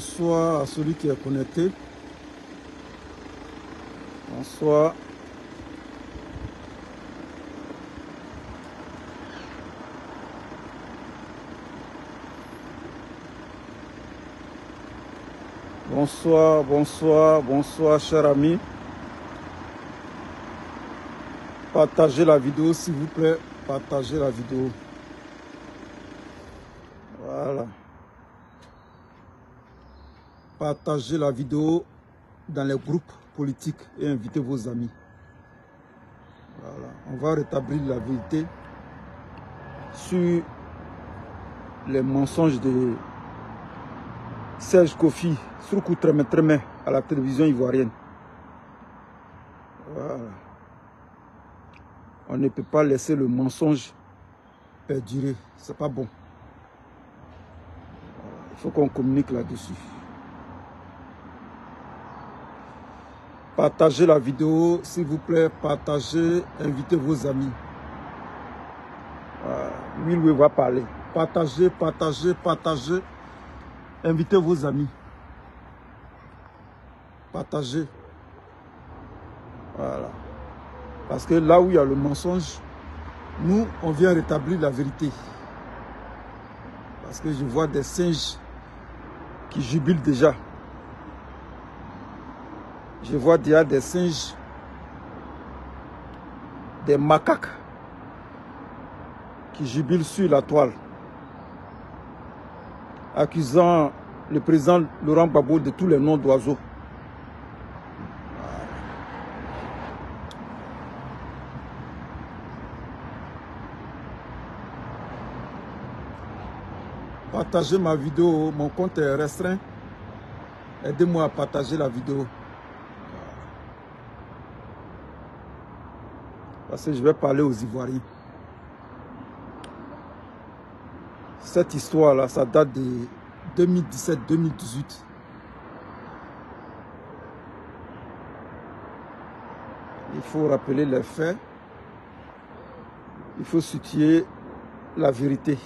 Bonsoir à celui qui est connecté. Bonsoir. Bonsoir, bonsoir, bonsoir, chers amis. Partagez la vidéo, s'il vous plaît. Partagez la vidéo. Voilà. Partagez la vidéo dans les groupes politiques et invitez vos amis. Voilà. On va rétablir la vérité sur les mensonges de Serge Kofi, Soukou Tremé à la télévision ivoirienne. Voilà. On ne peut pas laisser le mensonge perdurer. C'est pas bon. Voilà. Il faut qu'on communique là-dessus. Partagez la vidéo, s'il vous plaît. Partagez, invitez vos amis. Will va parler. Partagez, partagez, partagez. Invitez vos amis. Partagez. Voilà. Parce que là où il y a le mensonge, nous, on vient rétablir la vérité. Parce que je vois des singes qui jubilent déjà. Je vois déjà des singes, des macaques qui jubilent sur la toile, accusant le président Laurent Gbagbo de tous les noms d'oiseaux. Partagez ma vidéo, mon compte est restreint. Aidez-moi à partager la vidéo. Parce que je vais parler aux Ivoiriens. Cette histoire-là, ça date de 2017-2018. Il faut rappeler les faits. Il faut situer la vérité.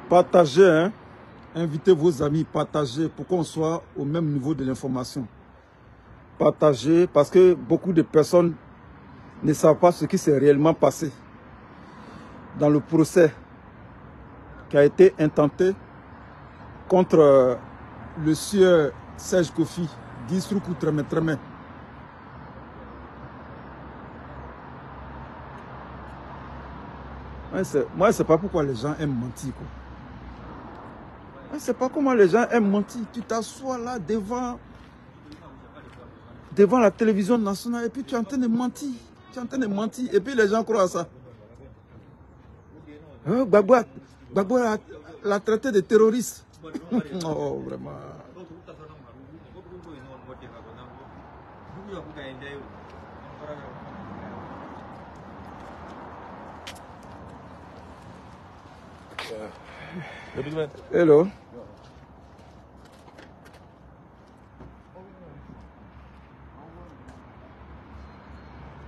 Partagez, hein? Invitez vos amis, partagez pour qu'on soit au même niveau de l'information. Partagez parce que beaucoup de personnes ne savent pas ce qui s'est réellement passé dans le procès qui a été intenté contre le sieur Serge Kofi, dit Soukou Tremé. Moi, je ne sais pas pourquoi les gens aiment mentir, quoi. Je ne sais pas comment les gens aiment mentir. Tu t'assois là devant la télévision nationale et puis tu es en train de mentir. Tu es en train de mentir et puis les gens croient à ça. Gbagbo l'a traité de terroriste. Oh, vraiment. Hello.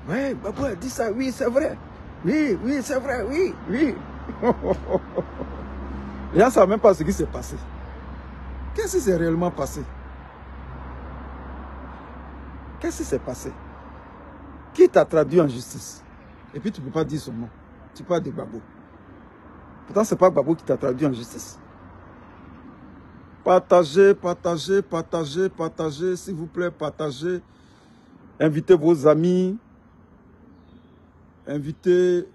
Oui, Gbagbo a dit ça, oui, c'est vrai. Oui, oui, c'est vrai, oui, oui. Les gens ne savent même pas ce qui s'est passé. Qu'est-ce qui s'est réellement passé? Qu'est-ce qui s'est passé? Qui t'a traduit en justice? Et puis tu ne peux pas dire son nom. Tu parles de Gbagbo. Pourtant, ce n'est pas Gbagbo qui t'a traduit en justice. Partagez, partagez, partagez, partagez, s'il vous plaît, partagez. Invitez vos amis. Invitez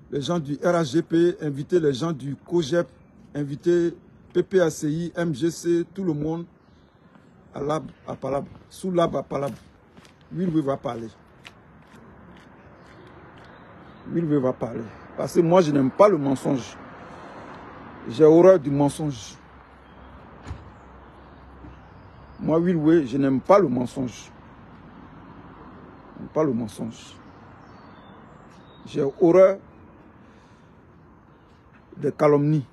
les gens du RHGP, invitez les gens du COGEP, invitez PPACI, MGC, tout le monde à l'AB, à Palab, sous l'AB à Palab. Will va parler. Will va parler. Parce que moi, je n'aime pas le mensonge. J'ai horreur du mensonge. Moi, Will, je n'aime pas le mensonge. Je n'aime pas le mensonge. J'ai horreur des calomnies.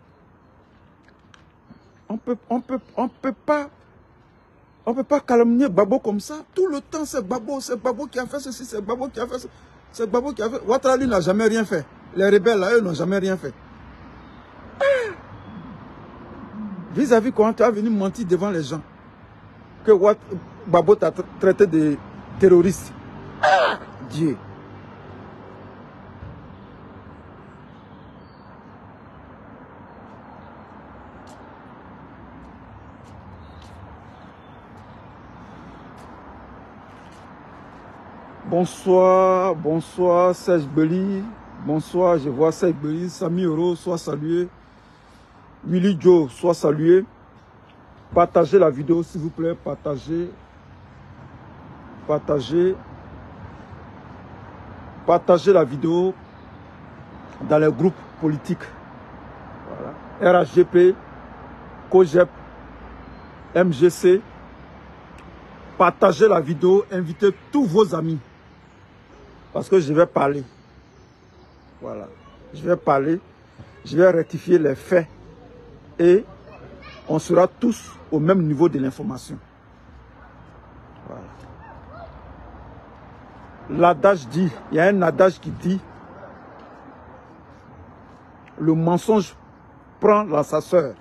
On On peut pas calomnier Gbagbo comme ça. Tout le temps, c'est Gbagbo qui a fait ceci, c'est Gbagbo qui a fait ça. C'est Gbagbo qui a fait. Ouattara, lui, n'a jamais rien fait. Les rebelles, là, eux, n'ont jamais rien fait. Vis-à-vis quand tu as venu mentir devant les gens, que Gbagbo t'a traité de terroriste. Dieu. Bonsoir, bonsoir Serge Beli, bonsoir, je vois Serge Beli, Sami Oro, sois salué, Willy Joe, sois salué, partagez la vidéo s'il vous plaît, partagez la vidéo dans les groupes politiques, voilà. RHGP, COGEP, MGC, partagez la vidéo, invitez tous vos amis. Parce que je vais parler. Voilà. Je vais parler. Je vais rectifier les faits. Et on sera tous au même niveau de l'information. Voilà. L'adage dit, il y a un adage qui dit, le mensonge prend l'ascenseur.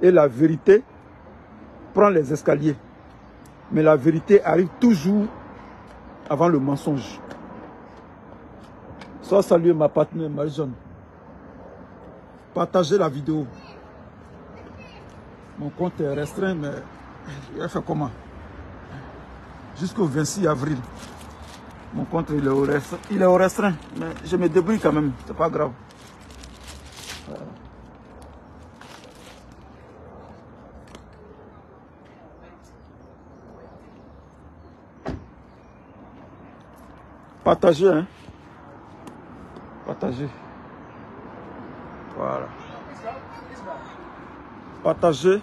Et la vérité prend les escaliers. Mais la vérité arrive toujours avant le mensonge. Sois salué ma partenaire Marie-Jeanne. Partagez la vidéo. Mon compte est restreint, mais il a fait comment? Jusqu'au 26 avril. Mon compte il est au restreint. Mais je me débrouille quand même. C'est pas grave. Voilà. Partagez, hein. Partagez. Voilà. Partagez.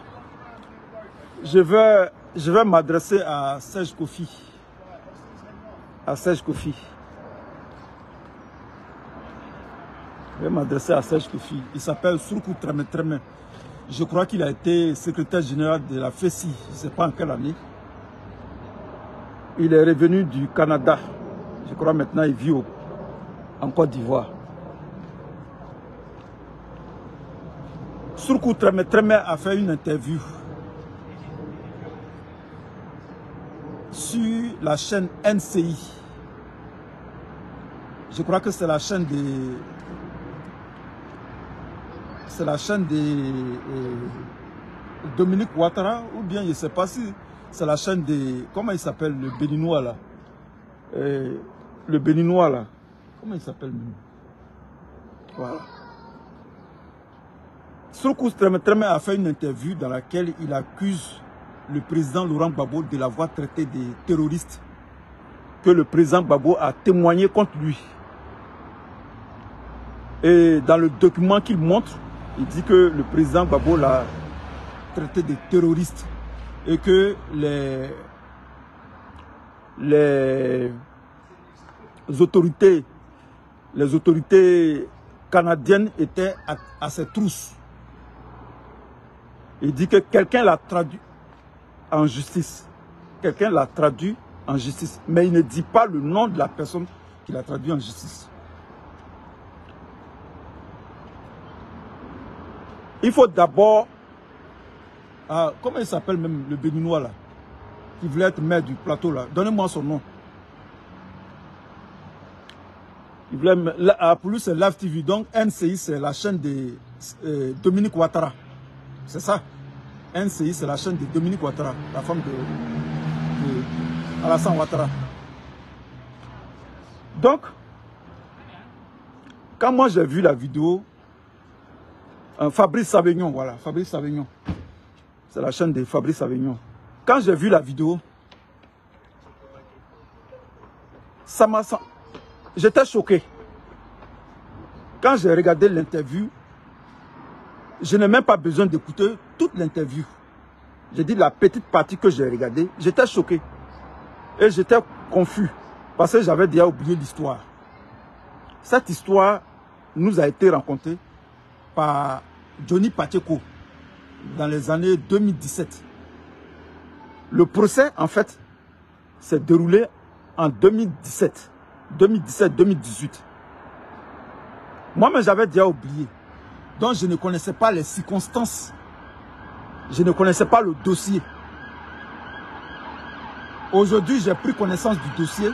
Je vais m'adresser à Serge Kofi. À Serge Kofi. Je vais m'adresser à Serge Kofi. Il s'appelle Surkou Treme Treme. Je crois qu'il a été secrétaire général de la FESI. Je ne sais pas en quelle année. Il est revenu du Canada. Je crois maintenant il vit en Côte d'Ivoire. Surkou Treme Treme a fait une interview sur la chaîne NCI. Je crois que c'est la chaîne des... C'est la chaîne de Dominique Ouattara, ou bien je ne sais pas si c'est la chaîne de... Comment il s'appelle le Béninois là? Le Béninois là. Comment il s'appelle? Voilà. Surkou Treme Treme a fait une interview dans laquelle il accuse le président Laurent Gbagbo de l'avoir traité de terroriste. Que le président Gbagbo a témoigné contre lui. Et dans le document qu'il montre, il dit que le président Gbagbo l'a traité de terroriste. Et que les autorités canadiennes étaient à ses trousses. Il dit que quelqu'un l'a traduit en justice. Quelqu'un l'a traduit en justice. Mais il ne dit pas le nom de la personne qui l'a traduit en justice. Il faut d'abord... comment il s'appelle même le Béninois là? Qui voulait être maire du plateau là. Donnez-moi son nom. Il voulait, pour lui c'est Live TV. Donc NCI c'est la chaîne de Dominique Ouattara. C'est ça. NCI c'est la chaîne de Dominique Ouattara. La femme de Alassane Ouattara. Donc, quand moi j'ai vu la vidéo, Fabrice Savignon, voilà, Fabrice Savignon. C'est la chaîne de Fabrice Savignon. Quand j'ai vu la vidéo, ça m'a... J'étais choqué. Quand j'ai regardé l'interview, je n'ai même pas besoin d'écouter toute l'interview. J'ai dit la petite partie que j'ai regardée, j'étais choqué. Et j'étais confus. Parce que j'avais déjà oublié l'histoire. Cette histoire nous a été racontée par Johnny Pacheco. dans les années 2017. Le procès, en fait, s'est déroulé en 2017. 2017-2018. Moi-même, j'avais déjà oublié. Donc, je ne connaissais pas les circonstances. Je ne connaissais pas le dossier. Aujourd'hui, j'ai pris connaissance du dossier.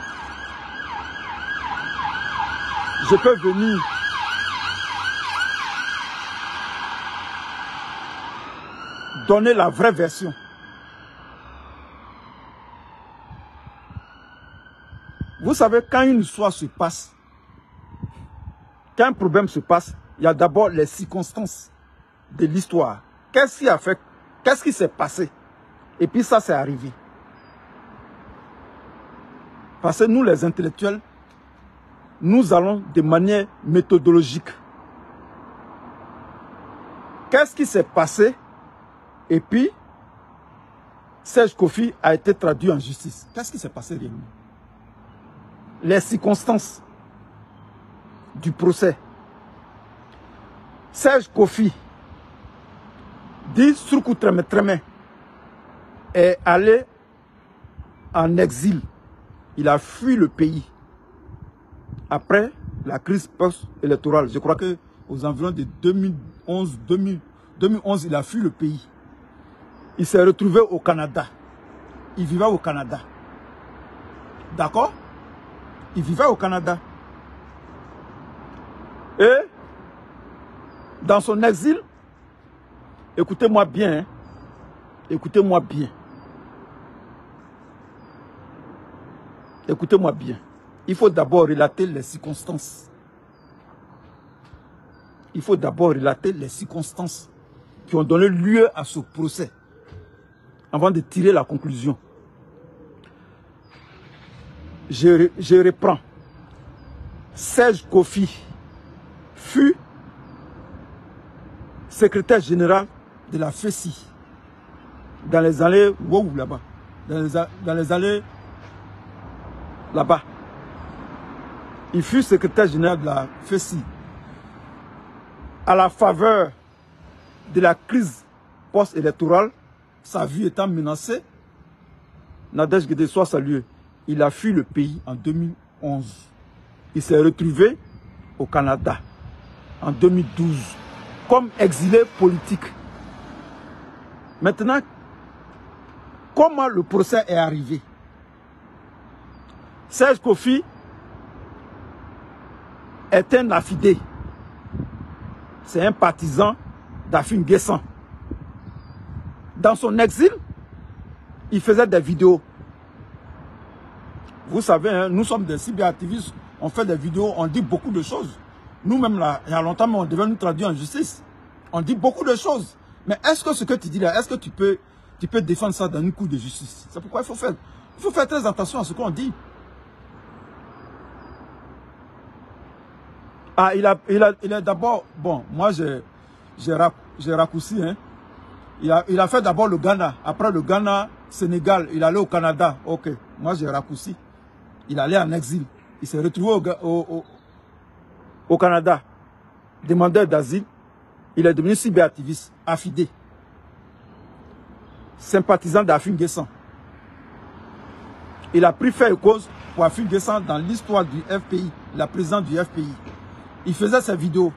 Je peux venir donner la vraie version. Vous savez, quand une histoire se passe, quand un problème se passe, il y a d'abord les circonstances de l'histoire. Qu'est-ce qui a fait? Qu'est-ce qui s'est passé? Et puis ça, c'est arrivé. Parce que nous, les intellectuels, nous allons de manière méthodologique. Qu'est-ce qui s'est passé? Et puis, Serge Kofi a été traduit en justice. Qu'est-ce qui s'est passé réellement? Les circonstances du procès. Serge Kofi, dit Surkou Treme Treme, est allé en exil. Il a fui le pays. Après la crise post-électorale, je crois que aux environs de 2011, il a fui le pays. Il s'est retrouvé au Canada. Il vivait au Canada. D'accord? Il vivait au Canada. Et dans son exil, écoutez-moi bien, hein, écoutez-moi bien. Écoutez-moi bien. Il faut d'abord relater les circonstances. Il faut d'abord relater les circonstances qui ont donné lieu à ce procès avant de tirer la conclusion. Je reprends. Serge Kofi fut secrétaire général de la FESI dans les années wow, là-bas. Dans les années là-bas. Il fut secrétaire général de la FESI. À la faveur de la crise post-électorale, sa vie étant menacée, Nadège Guédé soit salué. Il a fui le pays en 2011. Il s'est retrouvé au Canada en 2012 comme exilé politique. Maintenant, comment le procès est arrivé? Serge Kofi est un affidé. C'est un partisan d'Afin Guessan. Dans son exil, il faisait des vidéos. Vous savez, hein, nous sommes des cyberactivistes, on fait des vidéos, on dit beaucoup de choses. Nous-mêmes, là, il y a longtemps, on devait nous traduire en justice. On dit beaucoup de choses. Mais est-ce que ce que tu dis là, est-ce que tu peux défendre ça dans une cour de justice? C'est pourquoi il faut faire très attention à ce qu'on dit. Ah, il a d'abord, bon, moi j'ai raccourci, hein. Il a fait d'abord le Ghana. Après le Ghana, Sénégal, il allait au Canada. Ok, moi j'ai raccourci. Il allait en exil. Il s'est retrouvé au Canada. Demandeur d'asile. Il est devenu cyberactiviste, affidé. Sympathisant d'Afin Guessan. Il a pris fait et cause pour Afin Guessan dans l'histoire du FPI, la présidente du FPI. Il faisait ses vidéos.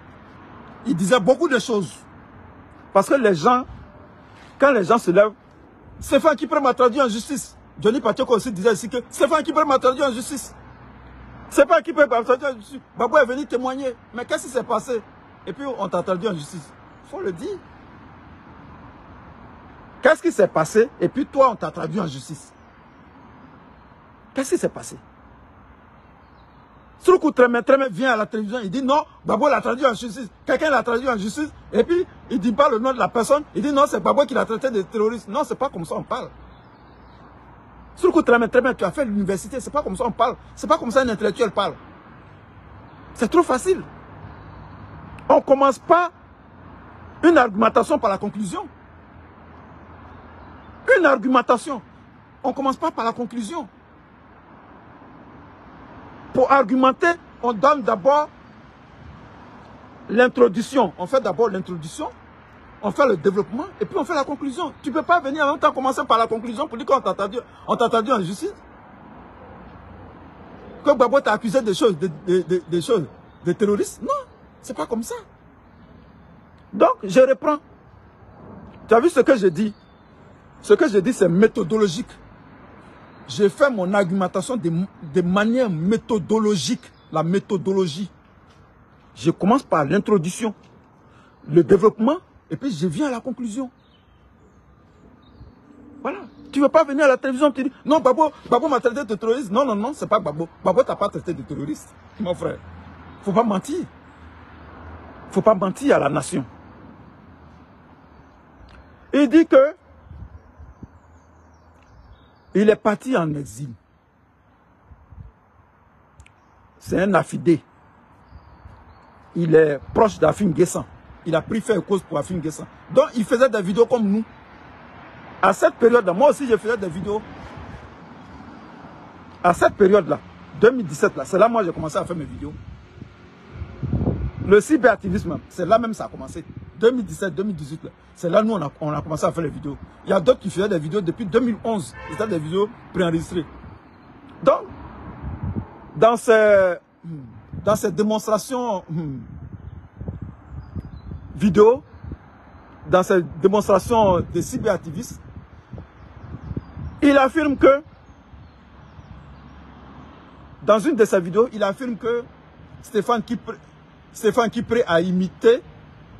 Il disait beaucoup de choses. Parce que les gens, quand les gens se lèvent, Stéphane Kipré m'a traduit en justice. Johnny Patioko aussi disait ici que Stéphane Kipré m'a traduit en justice. Stéphane Kipré m'a traduit en justice. Babou est venu témoigner. Mais qu'est-ce qui s'est passé? Et puis on t'a traduit en justice. Il faut le dire. Qu'est-ce qui s'est passé? Et puis toi, on t'a traduit en justice. Qu'est-ce qui s'est passé? Surkou Treme Treme vient à la télévision, il dit non, Babou l'a traduit en justice. Quelqu'un l'a traduit en justice, et puis il ne dit pas le nom de la personne, il dit non, c'est Babou qui l'a traité de terroriste. Non, c'est pas comme ça on parle. Surkou Treme Treme, tu as fait l'université, c'est pas comme ça on parle. C'est pas comme ça un intellectuel parle. C'est trop facile. On ne commence pas une argumentation par la conclusion. Une argumentation. On ne commence pas par la conclusion. Pour argumenter, on donne d'abord l'introduction. On fait d'abord l'introduction. on fait le développement et puis on fait la conclusion. Tu ne peux pas venir en même temps commencer par la conclusion pour dire qu'on t'a attendu en justice. Que Gbagbo t'a accusé de choses, de terroristes. Non, c'est pas comme ça. Donc, je reprends. Tu as vu ce que je dis? Ce que je dis, c'est méthodologique. J'ai fait mon argumentation de manière méthodologique. La méthodologie. Je commence par l'introduction, le développement, et puis je viens à la conclusion. Voilà. Tu ne veux pas venir à la télévision, tu dis, non, Gbagbo m'a traité de terroriste. Non, non, non, c'est pas Gbagbo. Gbagbo t'a pas traité de terroriste, mon frère. Il ne faut pas mentir. Il ne faut pas mentir à la nation. Il dit que il est parti en exil. C'est un affidé. Il est proche d'Afin Guessan. Il a pris fait cause pour Afin Guessan. Donc, il faisait des vidéos comme nous. À cette période-là, moi aussi, je faisais des vidéos. À cette période-là, 2017, c'est là moi j'ai commencé à faire mes vidéos. Le cyberactivisme, c'est là même ça a commencé. 2017, 2018, c'est là nous on a commencé à faire les vidéos. Il y a d'autres qui faisaient des vidéos depuis 2011. C'était des vidéos préenregistrées. Donc, dans ces démonstrations vidéo, dans ces démonstrations de cyberactivistes, il affirme que, dans une de ses vidéos, il affirme que Stéphane Kipré a imité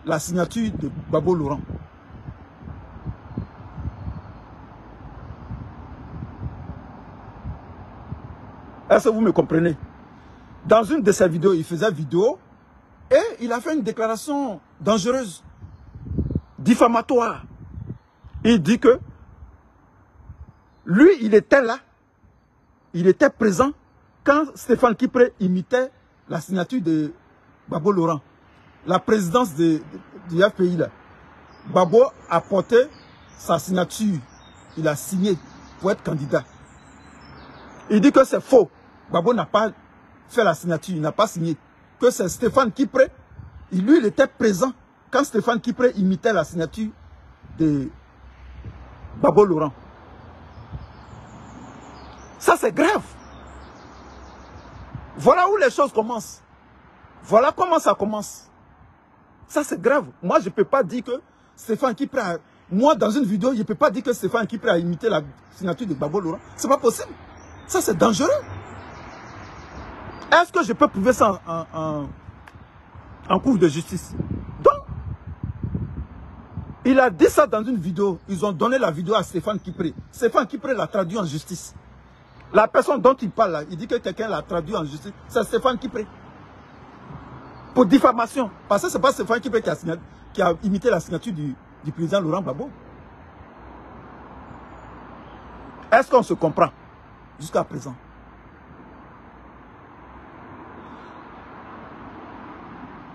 la signature de Gbagbo Laurent. Est-ce que vous me comprenez? Dans une de ses vidéos, il faisait vidéo et il a fait une déclaration dangereuse, diffamatoire. Il dit que lui, il était là, il était présent quand Stéphane Kipré imitait la signature de Gbagbo Laurent, la présidence du FPI là. Gbagbo a porté sa signature, il a signé pour être candidat. Il dit que c'est faux. Gbagbo n'a pas fait la signature, il n'a pas signé. Que c'est Stéphane Kipré. Lui, il était présent quand Stéphane Kipré imitait la signature de Gbagbo Laurent. Ça, c'est grave. Voilà où les choses commencent. Voilà comment ça commence. Ça, c'est grave. Moi, je ne peux pas dire que Stéphane Kipré a... Moi, dans une vidéo, je ne peux pas dire que Stéphane Kipré a imité la signature de Gbagbo Laurent. Ce n'est pas possible. Ça, c'est dangereux. Est-ce que je peux prouver ça en cours de justice? Donc, il a dit ça dans une vidéo. Ils ont donné la vidéo à Stéphane Kipré. Stéphane Kipré l'a traduit en justice. La personne dont il parle là, il dit que quelqu'un l'a traduit en justice. C'est Stéphane Kipré. Pour diffamation. Parce que ce n'est pas Stéphane Kipré qui a imité la signature du président Laurent Gbagbo. Est-ce qu'on se comprend jusqu'à présent?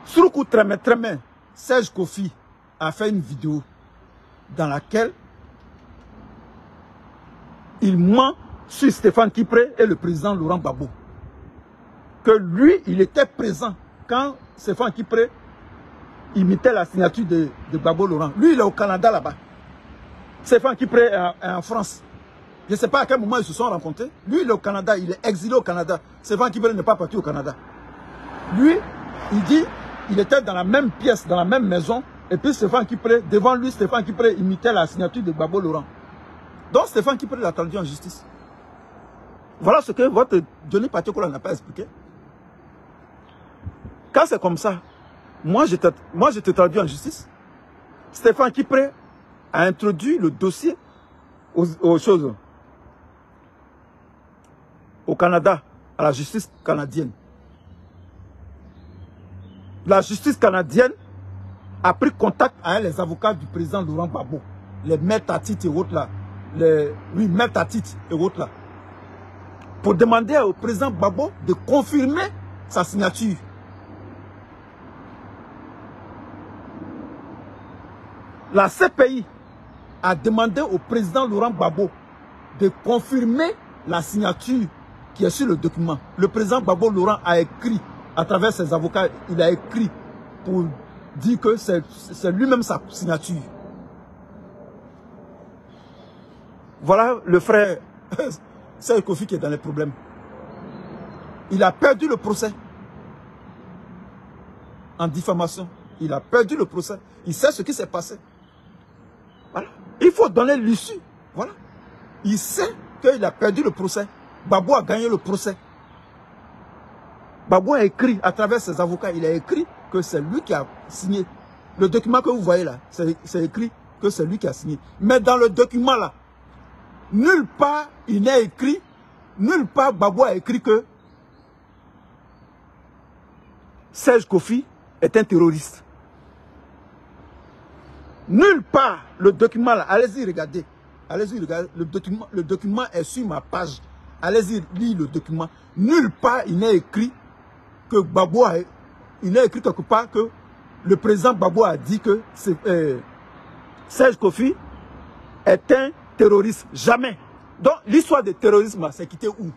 Souroukou Tremé, Serge Kofi a fait une vidéo dans laquelle il ment sur Stéphane Kipré et le président Laurent Gbagbo. Que lui, il était présent quand Stéphane Kipré imitait la signature de Gbagbo Laurent. Lui, il est au Canada là-bas. Stéphane Kipré est en France. Je ne sais pas à quel moment ils se sont rencontrés. Lui, il est au Canada, il est exilé au Canada. Stéphane Kipré n'est pas parti au Canada. Lui, il dit, il était dans la même pièce, dans la même maison. Et puis Stéphane Kipré, devant lui, Stéphane Kipré imitait la signature de Gbagbo Laurent. Donc Stéphane Kipré l'a traduit en justice. Voilà ce que votre Johnny Patiokola n'a pas expliqué. Quand c'est comme ça, moi je te traduis en justice. Stéphane Kipré a introduit le dossier aux choses. Au Canada, à la justice canadienne. La justice canadienne a pris contact avec les avocats du président Laurent Gbagbo. Les maîtres Tatit et autres là. Maître Tatit et autres là. Pour demander au président Gbagbo de confirmer sa signature. La CPI a demandé au président Laurent Gbagbo de confirmer la signature qui est sur le document. Le président Gbagbo Laurent a écrit, à travers ses avocats, il a écrit pour dit que c'est lui-même sa signature. Voilà le frère Serge Kofi qui est dans les problèmes. Il a perdu le procès en diffamation. Il a perdu le procès. Il sait ce qui s'est passé. Voilà. Il faut donner l'issue. Voilà. Il sait qu'il a perdu le procès. Babou a gagné le procès. Babou a écrit à travers ses avocats, il a écrit que c'est lui qui a signé. Le document que vous voyez là, c'est écrit que c'est lui qui a signé. Mais dans le document là, nulle part il n'est écrit, nulle part Babou a écrit que Serge Kofi est un terroriste. Nulle part le document là, allez-y regardez. Allez-y regardez, le document est sur ma page. Allez-y lire le document. Nulle part il n'est écrit que Babou a, il n'est écrit quelque part que le président Babou a dit que Serge Kofi est un terroriste. Jamais. Donc l'histoire du terrorisme, c'est quitté où?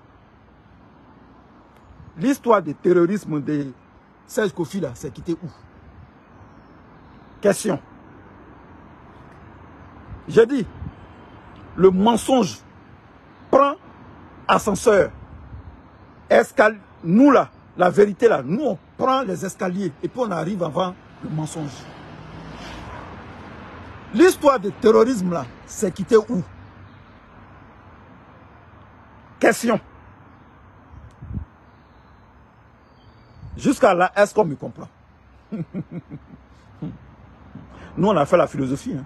L'histoire du terrorisme de Serge Kofi là, c'est quitté où? Question. J'ai dit, le mensonge prend ascenseur. Nous là, la vérité là, nous on prend les escaliers et puis on arrive avant le mensonge. L'histoire du terrorisme là, c'est quitté où? Question. Jusqu'à là, est-ce qu'on me comprend? Nous on a fait la philosophie. Hein.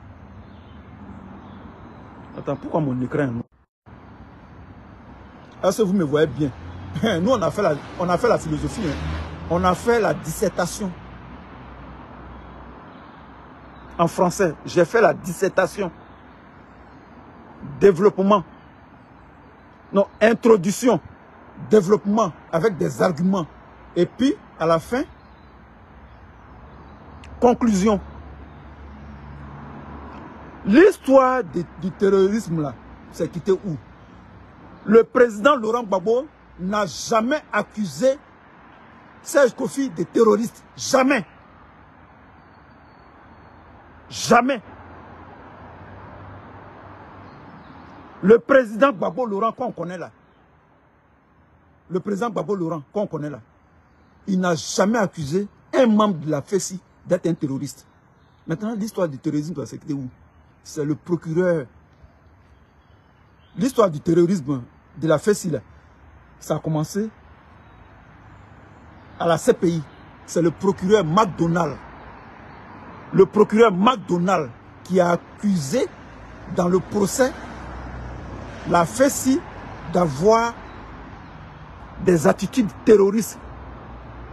Attends, pourquoi mon écran? Est-ce que vous me voyez bien? Nous, on a fait la philosophie. Hein. On a fait la dissertation. En français, j'ai fait la dissertation. Développement. Non, introduction. Développement avec des arguments. Et puis, à la fin, conclusion. L'histoire du terrorisme, là, c'est quitté où? Le président Laurent Gbagbo n'a jamais accusé Serge Kofi de terroriste. Jamais. Jamais. Le président Gbagbo Laurent qu'on connaît là, le président Gbagbo Laurent qu'on connaît là, il n'a jamais accusé un membre de la FESI d'être un terroriste. Maintenant, l'histoire du terrorisme, c'est quitté où? C'est le procureur. L'histoire du terrorisme de la FESI, là, ça a commencé à la CPI. C'est le procureur McDonald. Le procureur McDonald qui a accusé dans le procès la FESI d'avoir des attitudes terroristes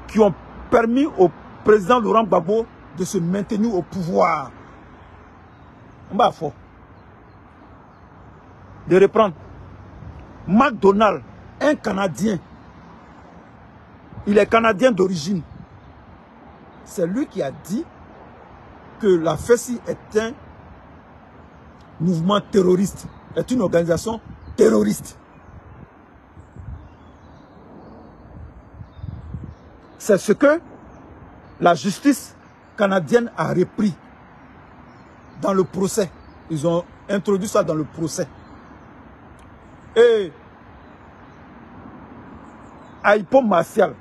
qui ont permis au président Laurent Gbagbo de se maintenir au pouvoir. De reprendre. McDonald, un Canadien, il est Canadien d'origine. C'est lui qui a dit que la FESI est un mouvement terroriste, est une organisation terroriste. C'est ce que la justice canadienne a repris dans le procès. Ils ont introduit ça dans le procès. Et Aïpo Martial,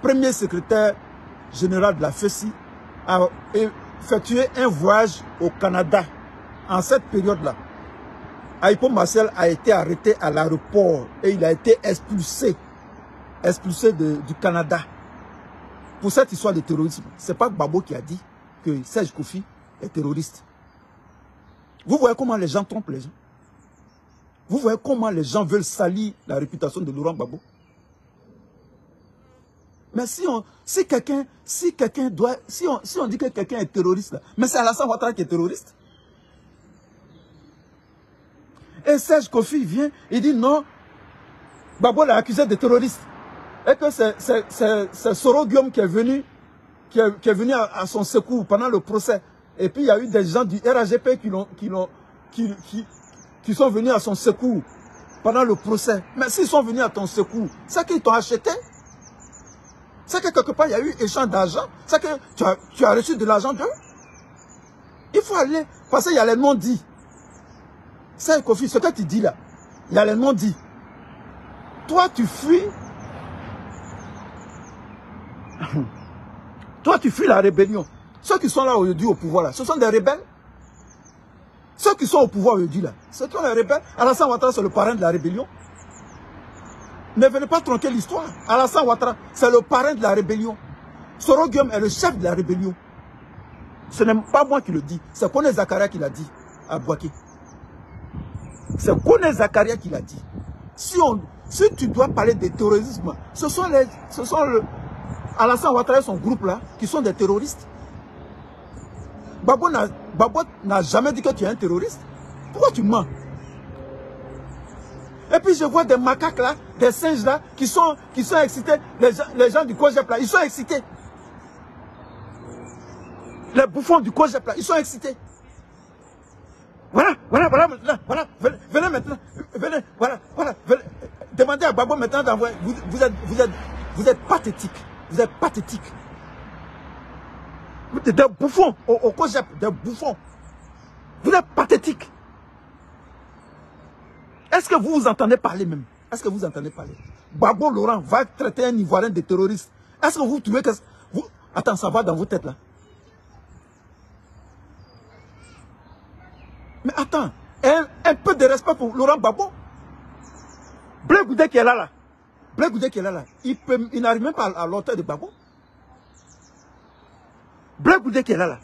premier secrétaire général de la FESI, a effectué un voyage au Canada en cette période-là. Aïpo Martial a été arrêté à l'aéroport et il a été expulsé du Canada pour cette histoire de terrorisme. Ce n'est pas Gbagbo qui a dit que Serge Kofi est terroriste. Vous voyez comment les gens trompent les gens. Vous voyez comment les gens veulent salir la réputation de Laurent Gbagbo. Mais si on dit que quelqu'un est terroriste, là, mais c'est Alassane Ouattara qui est terroriste. Et Serge Kofi vient, il dit non, Gbagbo l'a accusé de terroriste. Et que c'est Soro Guillaume qui est venu à son secours pendant le procès. Et puis il y a eu des gens du RAGP qui sont venus à son secours pendant le procès. Mais s'ils sont venus à ton secours, c'est qu'ils t'ont acheté. C'est que quelque part, il y a eu échange d'argent. C'est que tu as reçu de l'argent d'eux. Il faut aller, parce qu'il y a les non-dits. C'est Kofi, ce que tu dis là, il y a les non-dits. Toi, tu fuis. Toi, tu fuis la rébellion. Ceux qui sont là aujourd'hui au pouvoir, là, ce sont des rebelles. Ceux qui sont au pouvoir aujourd'hui, là, ce sont les rebelles. Alassane Ouattara, c'est le parrain de la rébellion. Ne venez pas tronquer l'histoire. Alassane Ouattara, c'est le parrain de la rébellion. Soro Guillaume est le chef de la rébellion. Ce n'est pas moi qui le dis. C'est Kone Zakaria qui l'a dit à Bouaké. C'est Kone Zakaria qui l'a dit. Si tu dois parler de terrorisme, ce sont Alassane Ouattara et son groupe là qui sont des terroristes. Babo n'a jamais dit que tu es un terroriste. Pourquoi tu mens? Et puis je vois des macaques là, des singes là, qui sont excités. Les gens du COJEP là, ils sont excités. Les bouffons du COJEP là, ils sont excités. Voilà, venez maintenant, venez. Demandez à Babo maintenant d'envoyer. Vous êtes pathétique, vous êtes pathétique. Des bouffons au COJEP, des bouffons. Vous êtes pathétique. Est-ce que vous vous entendez parler même? Est-ce que vous entendez parler? Babo Laurent va traiter un Ivoirien de terroriste. Est-ce que vous trouvez que... Attends, ça va dans vos têtes là. Mais attends, un peu de respect pour Laurent Gbagbo. Blé Goudé qui est là. Blé Goudé qui est là. Il n'arrive même pas à l'auteur de Gbagbo. Blé Goudé qui est là.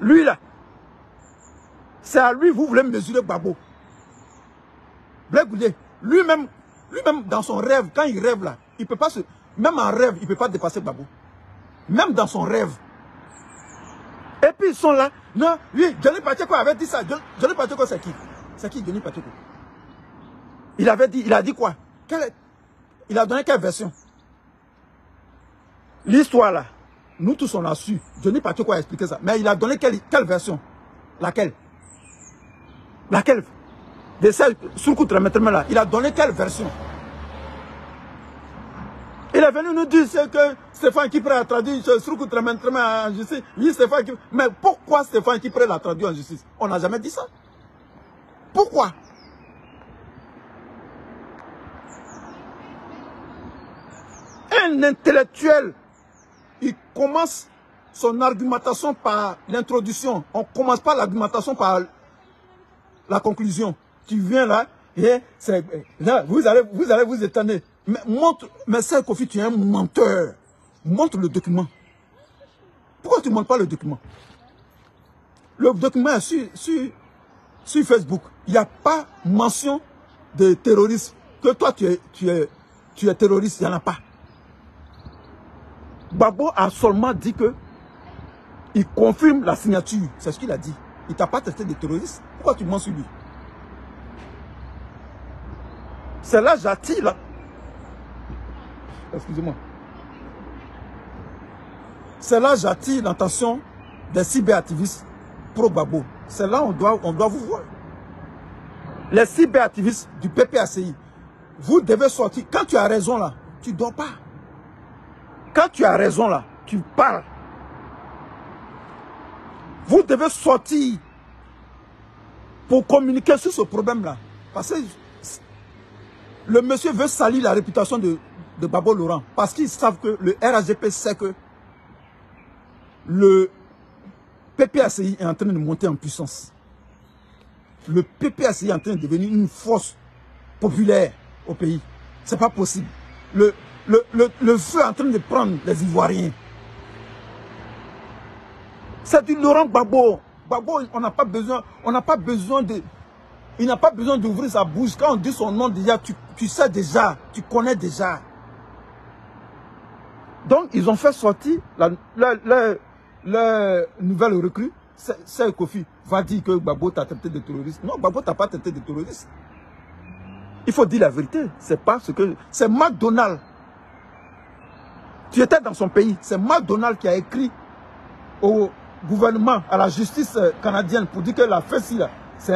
Lui là. C'est à lui vous voulez mesurer Gbagbo. Blé Goudé, lui-même dans son rêve, quand il rêve là, il peut pas se... Même en rêve, il ne peut pas dépasser Gbagbo. Même dans son rêve. Et puis ils sont là. Non, lui, Johnny Pacheco avait dit ça. Johnny Pacheco, c'est qui? C'est qui Johnny Pacheco? Il a dit quoi? Il a donné quelle version? L'histoire là, nous tous on a su. Johnny Pacheco a expliqué ça. Mais il a donné quelle version? Laquelle? Laquelle? De celle sur coup de là. Il a donné quelle version? Il est venu nous dire que Stéphane Kipré a traduit sur coup de en justice. Oui, Stéphane Kipré. Mais pourquoi Stéphane Kipré l'a traduit en justice? On n'a jamais dit ça. Pourquoi? Un intellectuel, il commence son argumentation par l'introduction. On ne commence pas l'argumentation par la conclusion. Tu viens là, et là, vous allez vous étonner. Mais c'est Kofi, tu es un menteur. Montre le document. Pourquoi tu ne montres pas le document? Le document est sur Facebook. Il n'y a pas mention de terrorisme. Que toi, tu es terroriste, il n'y en a pas. Gbagbo a seulement dit que il confirme la signature. C'est ce qu'il a dit. Il ne t'a pas traité de terroriste. Pourquoi tu mens sur lui? C'est là j'attire là. Excusez-moi. C'est là j'attire l'attention des cyberactivistes pro-Gbagbo. C'est là on doit vous voir. Les cyberactivistes du PPACI, vous devez sortir. Quand tu as raison là, tu ne dors pas. Quand tu as raison là, tu parles. Vous devez sortir pour communiquer sur ce problème-là. Parce que le monsieur veut salir la réputation de Gbagbo Laurent. Parce qu'ils savent que le RAGP sait que le PPACI est en train de monter en puissance. Le PPACI est en train de devenir une force populaire au pays. Ce n'est pas possible. Le feu est en train de prendre les Ivoiriens. C'est du Laurent Gbagbo. Gbagbo, il n'a pas besoin d'ouvrir sa bouche. Quand on dit son nom déjà, tu sais déjà, tu connais déjà. Donc, ils ont fait sortir la nouvelle recrue. C'est Kofi va dire que Gbagbo t'a traité de terroriste. Non, Gbagbo t'a pas traité de terroriste. Il faut dire la vérité. C'est pas ce que... C'est McDonald. Tu étais dans son pays. C'est McDonald qui a écrit au gouvernement, à la justice canadienne, pour dire que la FESI, c'est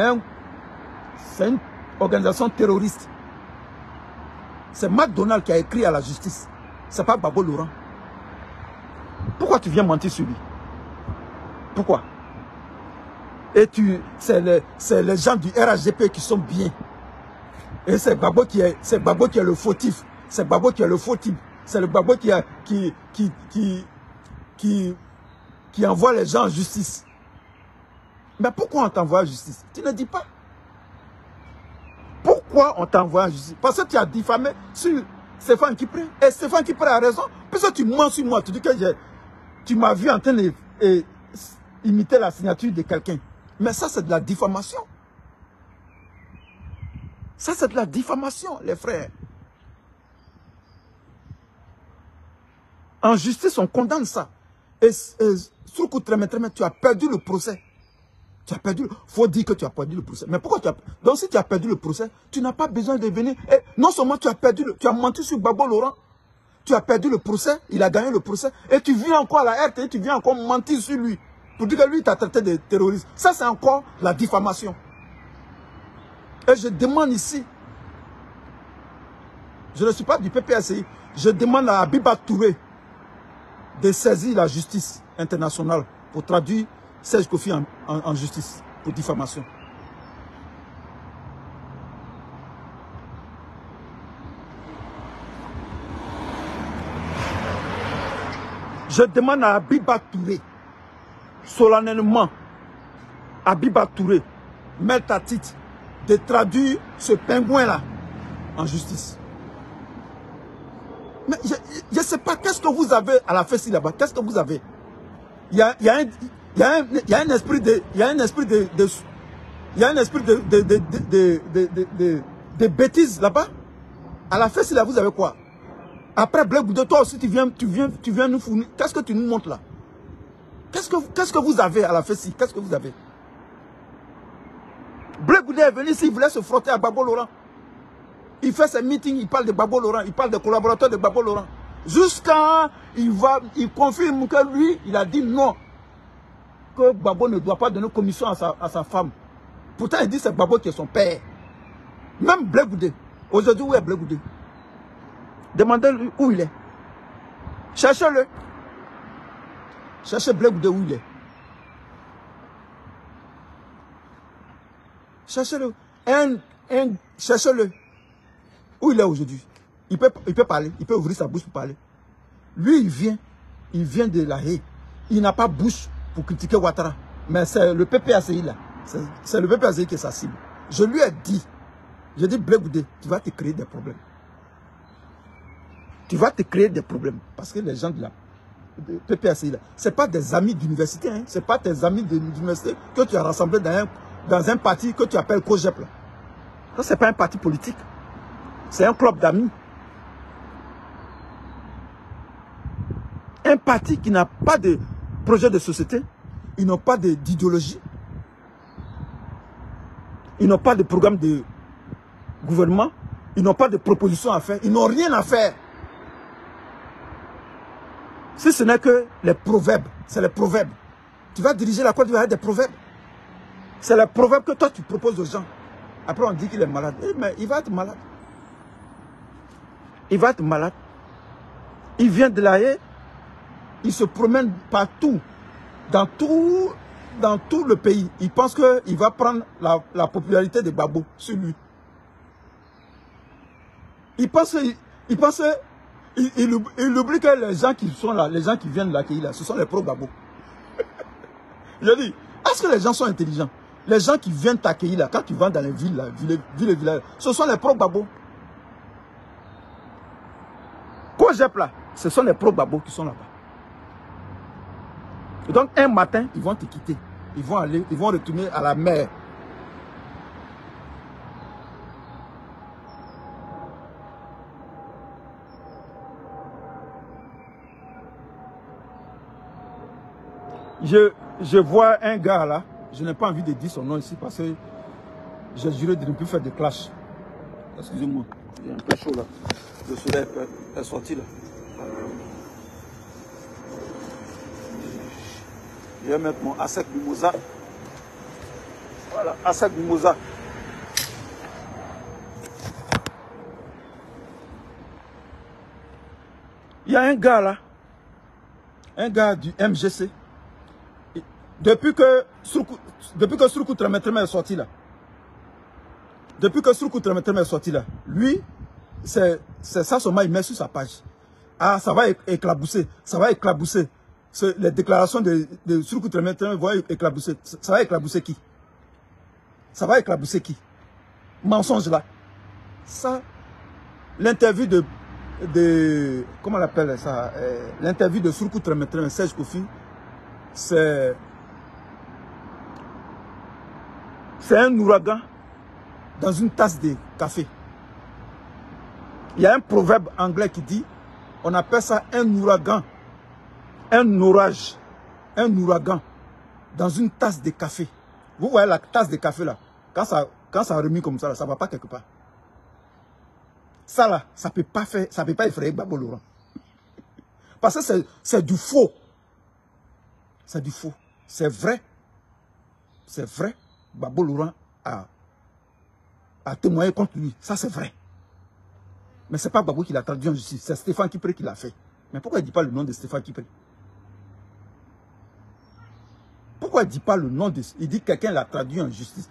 une organisation terroriste. C'est McDonald qui a écrit à la justice. c'est pas Gbagbo Laurent. Pourquoi tu viens mentir sur lui? Pourquoi? Et c'est les gens du RHDP qui sont bien. Et c'est Gbagbo qui est le fautif. C'est Gbagbo qui est le fautif. C'est le Gbagbo qui envoie les gens en justice. Mais pourquoi on t'envoie en justice? Tu ne dis pas. Pourquoi on t'envoie en justice? Parce que tu as diffamé sur Stéphane Kipré. Et Stéphane Kipré a raison. Puisque tu mens sur moi, tu dis que tu m'as vu en train d'imiter la signature de quelqu'un. Mais ça, c'est de la diffamation. Ça, c'est de la diffamation, les frères. En justice, on condamne ça. Et Soukou Tremé, tu as perdu le procès. Tu as perdu. Faut dire que tu as perdu le procès. Mais pourquoi tu as... Donc si tu as perdu le procès, tu n'as pas besoin de venir. Et non seulement tu as perdu, tu as menti sur Gbagbo Laurent. Tu as perdu le procès, il a gagné le procès. Et tu viens encore à la RT, tu viens encore mentir sur lui. Pour dire que lui, t'a traité de terroriste. Ça, c'est encore la diffamation. Et je demande ici, je ne suis pas du PPACI, je demande à Abiba Touré de saisir la justice internationale pour traduire Serge Kofi en justice pour diffamation. Je demande à Abiba Touré, solennellement, Abiba Touré, mettre à titre de traduire ce pingouin-là en justice. Mais je ne sais pas, qu'est-ce que vous avez à la fesse là-bas? Qu'est-ce que vous avez? Il y a un esprit de bêtises là-bas. À la fesse là, vous avez quoi? Après Blé Goudé, toi aussi tu viens nous fournir. Qu'est-ce que tu nous montres là? Qu'est-ce que vous avez à la fesse? Qu'est-ce que vous avez? Blé Goudé est venu ici, il voulait se frotter à Gbagbo Laurent. Il fait ses meetings, il parle de Gbagbo Laurent, il parle des collaborateurs de Gbagbo Laurent. Jusqu'à il confirme que lui, il a dit non. Que Gbagbo ne doit pas donner commission à sa femme. Pourtant, il dit que c'est Gbagbo qui est son père. Même Blé Goudé. Aujourd'hui, où est Blé Goudé? Demandez-lui où il est. Cherchez-le. Cherchez Blé Goudé où il est. Cherchez-le. Cherchez-le. Où il est aujourd'hui? Il peut parler, il peut ouvrir sa bouche pour parler. Lui, il vient de la Haye. Il n'a pas bouche pour critiquer Ouattara. Mais c'est le PPACI là. C'est le PPACI qui est sa cible. Je lui ai dit, j'ai dit, Blé Goudé, tu vas te créer des problèmes. Tu vas te créer des problèmes. Parce que les gens de la PPACI là, ce n'est pas des amis d'université. Hein. Ce n'est pas tes amis d'université que tu as rassemblés dans un parti que tu appelles COGEP là. Ça, ce n'est pas un parti politique. C'est un club d'amis. Un parti qui n'a pas de projet de société. Ils n'ont pas d'idéologie. Ils n'ont pas de programme de gouvernement. Ils n'ont pas de propositions à faire. Ils n'ont rien à faire. Si ce n'est que les proverbes. C'est les proverbes. Tu vas diriger la Côte d'Ivoire avec des proverbes. C'est les proverbes que toi tu proposes aux gens. Après on dit qu'il est malade. Mais il va être malade. Il va être malade. Il vient de la Haye. Il se promène partout. Dans tout le pays. Il pense qu'il va prendre la popularité de Gbagbo sur lui. Il oublie que les gens qui sont là, les gens qui viennent de l'accueillir là, ce sont les pro-Gbagbo. Je dis, est-ce que les gens sont intelligents? Les gens qui viennent t'accueillir là, quand tu vas dans les villes, villes et villages, ce sont les pro-Gbagbo. Cogep là, ce sont les pro-Gbagbo qui sont là-bas. Et donc un matin, ils vont te quitter. Ils vont retourner à la mer. Je vois un gars là, je n'ai pas envie de dire son nom ici parce que j'ai juré de ne plus faire de clash. Excusez-moi, il est un peu chaud là. Le soleil est sorti là. Je vais mettre mon Asec Mimosa. Voilà, Asec Mimosa. Il y a un gars là, un gars du MGC. Depuis que Surkou Tremetreme est sorti là, lui, c'est ça seulement il met sur sa page. Ah, ça va éclabousser, Les déclarations de Surkou Tremetreme vont éclabousser. Ça va éclabousser qui? Mensonge là. Ça, l'interview de comment on appelle ça? L'interview de Surkou Tremetreme, Serge Kofi, c'est un ouragan dans une tasse de café. Il y a un proverbe anglais qui dit, on appelle ça un ouragan, un orage, un ouragan dans une tasse de café. Vous voyez la tasse de café là, quand ça remet comme ça, ça ne va pas quelque part. Ça là, ça peut pas effrayer Gbagbo Laurent. Parce que c'est du faux. C'est du faux. C'est vrai. C'est vrai. Gbagbo Laurent a témoigné contre lui. Ça, c'est vrai. Mais ce n'est pas Gbagbo qui l'a traduit en justice. C'est Stéphane Kipré qui l'a fait. Mais pourquoi il ne dit pas le nom de Stéphane Kipré? Pourquoi il ne dit pas le nom de... Il dit que quelqu'un l'a traduit en justice.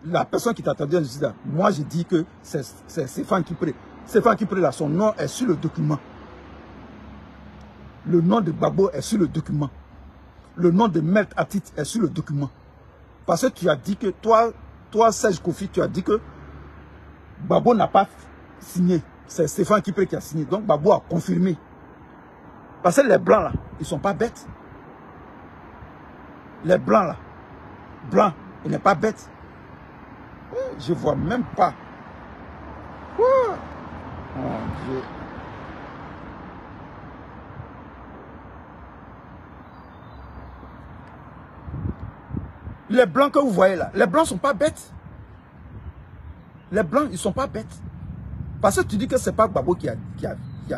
La personne qui t'a traduit en justice, là, moi, je dis que c'est Stéphane Kipré. Stéphane Kipré, là, son nom est sur le document. Le nom de Gbagbo est sur le document. Le nom de Maître Atit est sur le document. Parce que tu as dit que, toi Serge Kofi, tu as dit que Gbagbo n'a pas signé. C'est Stéphane Kipré qui a signé. Donc Gbagbo a confirmé. Parce que les Blancs, là, ils ne sont pas bêtes. Les Blancs, là, Blanc, il n'est pas bête. Je ne vois même pas. Oh Dieu. Les Blancs que vous voyez là, les Blancs ne sont pas bêtes. Les Blancs, ils ne sont pas bêtes. Parce que tu dis que ce n'est pas Gbagbo qui a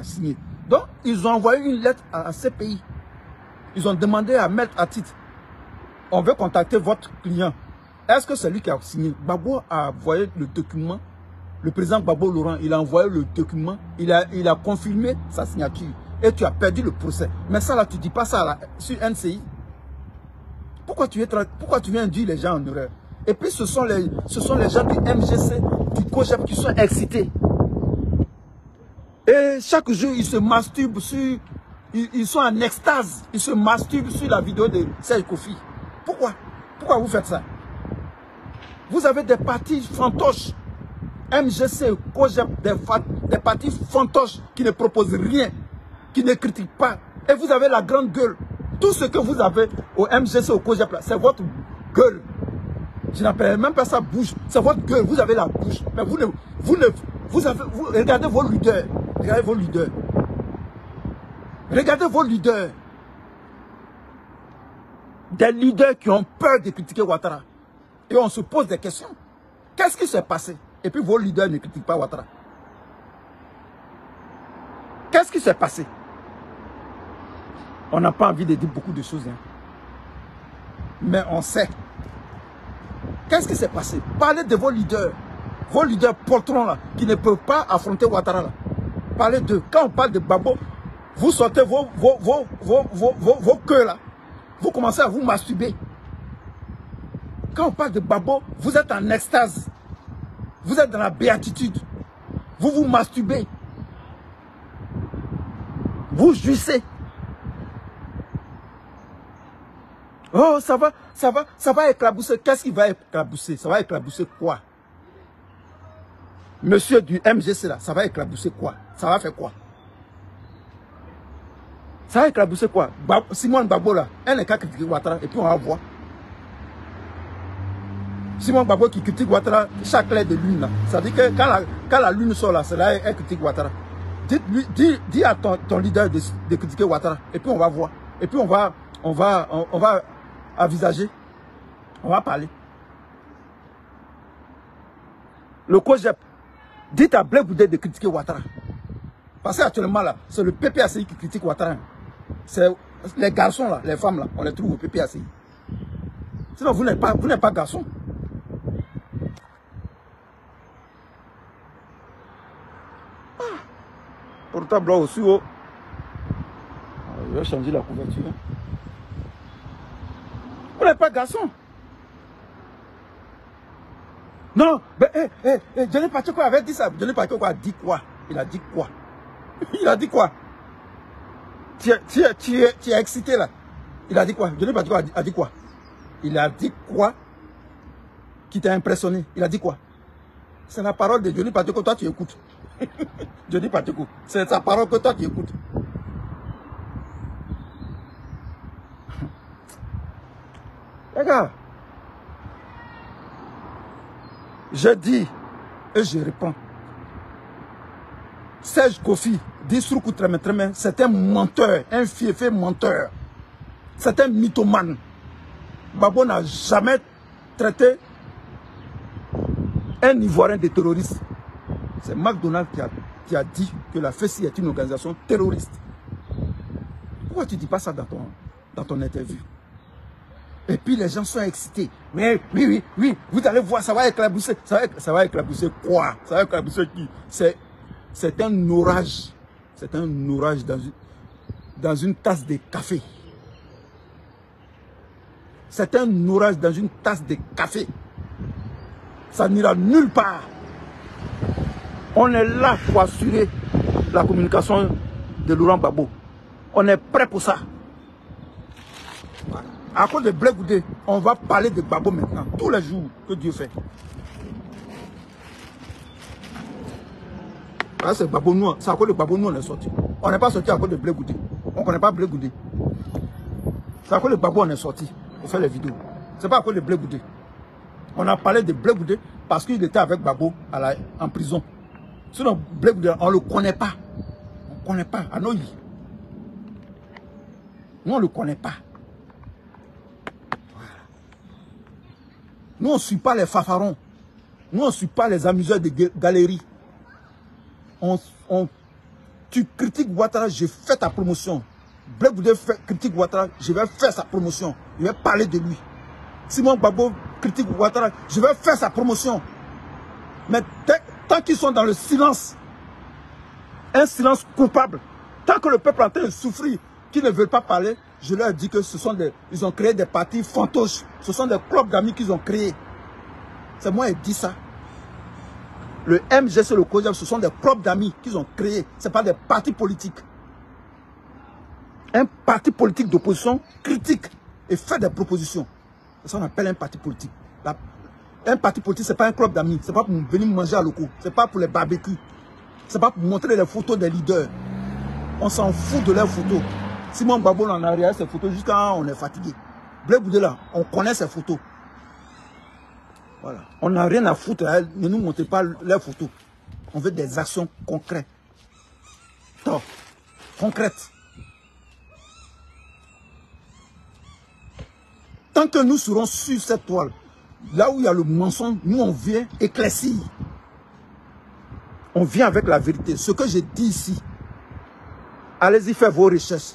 signé. Donc, ils ont envoyé une lettre à ces pays. Ils ont demandé à Maître Atit, on veut contacter votre client. Est-ce que c'est lui qui a signé? Gbagbo a envoyé le document. Le président Gbagbo Laurent, il a envoyé le document. Il a confirmé sa signature. Et tu as perdu le procès. Mais ça là, tu ne dis pas ça là, sur NCI. Pourquoi tu viens induire les gens en erreur? Et puis ce sont les gens du MGC, du COJEP qui sont excités. Et chaque jour, ils se masturbent sur... Ils sont en extase. Ils se masturbent sur la vidéo de Serge Kofi. Pourquoi? Pourquoi vous faites ça? Vous avez des partis fantoches. MGC, COJEP, des partis fantoches qui ne proposent rien, qui ne critiquent pas. Et vous avez la grande gueule. Tout ce que vous avez au MGC, au COJEP, c'est votre gueule. Je n'appelle même pas ça bouche. C'est votre gueule. Vous avez la bouche. Mais regardez vos leaders. Regardez vos leaders. Regardez vos leaders. Des leaders qui ont peur de critiquer Ouattara. Et on se pose des questions. Qu'est-ce qui s'est passé? Et puis vos leaders ne critiquent pas Ouattara. Qu'est-ce qui s'est passé? On n'a pas envie de dire beaucoup de choses. Hein. Mais on sait. Qu'est-ce qui s'est passé? Parlez de vos leaders poltrons là, qui ne peuvent pas affronter Ouattara là. Parlez d'eux. Quand on parle de Gbagbo, vous sortez vos queues là. Vous commencez à vous masturber. Quand on parle de Gbagbo, vous êtes en extase. Vous êtes dans la béatitude. Vous vous masturbez. Vous jouissez. Oh, ça va éclabousser. Qu'est-ce qui va éclabousser? Ça va éclabousser quoi? Monsieur du MGC là, ça va éclabousser quoi? Ça va faire quoi? Ça va éclabousser quoi? Simone Gbagbo là, elle n'est qu'à critiquer Ouattara et puis on va voir. Simone Gbagbo qui critique Ouattara chaque clair de lune là. Ça veut dire que quand la lune sort là, c'est là elle critique Ouattara. Dis à ton leader de critiquer Ouattara et puis on va voir. Et puis on va envisager. On va parler. Le COJEP, dites à Blé Goudé de critiquer Ouattara. Parce qu'actuellement là, c'est le PPACI qui critique Ouattara. C'est les garçons là, les femmes là, on les trouve au PPACI. Sinon vous n'êtes pas garçon. Portable aussi haut. changer la couverture. Vous n'êtes pas garçon. Non, mais Johnny Pacheco avait dit ça. Johnny Pacheco a dit quoi? Il a dit quoi? Il a dit quoi? Tu es excité là. Il a dit quoi? Johnny Pacheco a dit quoi? Il a dit quoi qui t'a impressionné? Il a dit quoi? C'est la parole de Johnny Pacheco, toi tu écoutes. Johnny Pacheco, c'est sa parole que toi tu écoutes. Les gars, je dis et je réponds. Serge Kofi, dit Souroukou Treme Treme, c'est un menteur, un fiefé menteur. C'est un mythomane. Babo n'a jamais traité un Ivoirien de terroriste. C'est McDonald qui a dit que la FESI est une organisation terroriste. Pourquoi tu ne dis pas ça dans ton interview? Et puis les gens sont excités. Mais oui, vous allez voir, ça va éclabousser. Ça va éclabousser quoi? Ça va éclabousser qui? C'est un orage. C'est un orage dans une tasse de café. C'est un orage dans une tasse de café. Ça n'ira nulle part. On est là pour assurer la communication de Laurent Gbagbo. On est prêt pour ça. Voilà. À cause de Blé Goudé, on va parler de Gbagbo maintenant, tous les jours que Dieu fait. C'est à cause de Gbagbo nous on est sorti. On n'est pas sorti à cause de Blé Goudé. On ne connaît pas Blé Goudé. C'est à cause de Gbagbo on est sorti pour faire les vidéos. C'est pas à cause de Blé Goudé. On a parlé de Blé Goudé parce qu'il était avec Gbagbo en prison. Sinon, Blé Goudé, on ne le connaît pas. On ne connaît pas. À nos lits. Nous, on ne le connaît pas. Voilà. Nous, on ne suit pas les fafarons. Nous, on ne suit pas les amuseurs de galeries. Tu critiques Ouattara, je fais ta promotion. Blé Goudé critique Ouattara, je vais faire sa promotion. Je vais parler de lui. Simon Gbagbo critique Ouattara, je vais faire sa promotion. Mais tant qu'ils sont dans le silence, un silence coupable, tant que le peuple est en train de souffrir, qui ne veulent pas parler, je leur dis que ils ont créé des partis fantoches. Ce sont des clubs d'amis qu'ils ont créés. C'est moi qui dis ça. Le MGC, le COJAB, ce sont des clubs d'amis qu'ils ont créés. Ce n'est pas des partis politiques. Un parti politique d'opposition critique et fait des propositions. C'est ça qu'on appelle un parti politique. Un parti politique, ce n'est pas un club d'amis. Ce n'est pas pour venir manger à locaux. Ce n'est pas pour les barbecues. Ce n'est pas pour montrer les photos des leaders. On s'en fout de leurs photos. Simon Gbagbo en arrière ces photos jusqu'à quand on est fatigué. Blé Goudé là, on connaît ces photos. Voilà. On n'a rien à foutre. Ne nous montrez pas leurs photos. On veut des actions concrètes. Concrètes. Tant que nous serons sur cette toile, là où il y a le mensonge, nous on vient éclaircir. On vient avec la vérité. Ce que j'ai dit ici, allez-y faire vos recherches.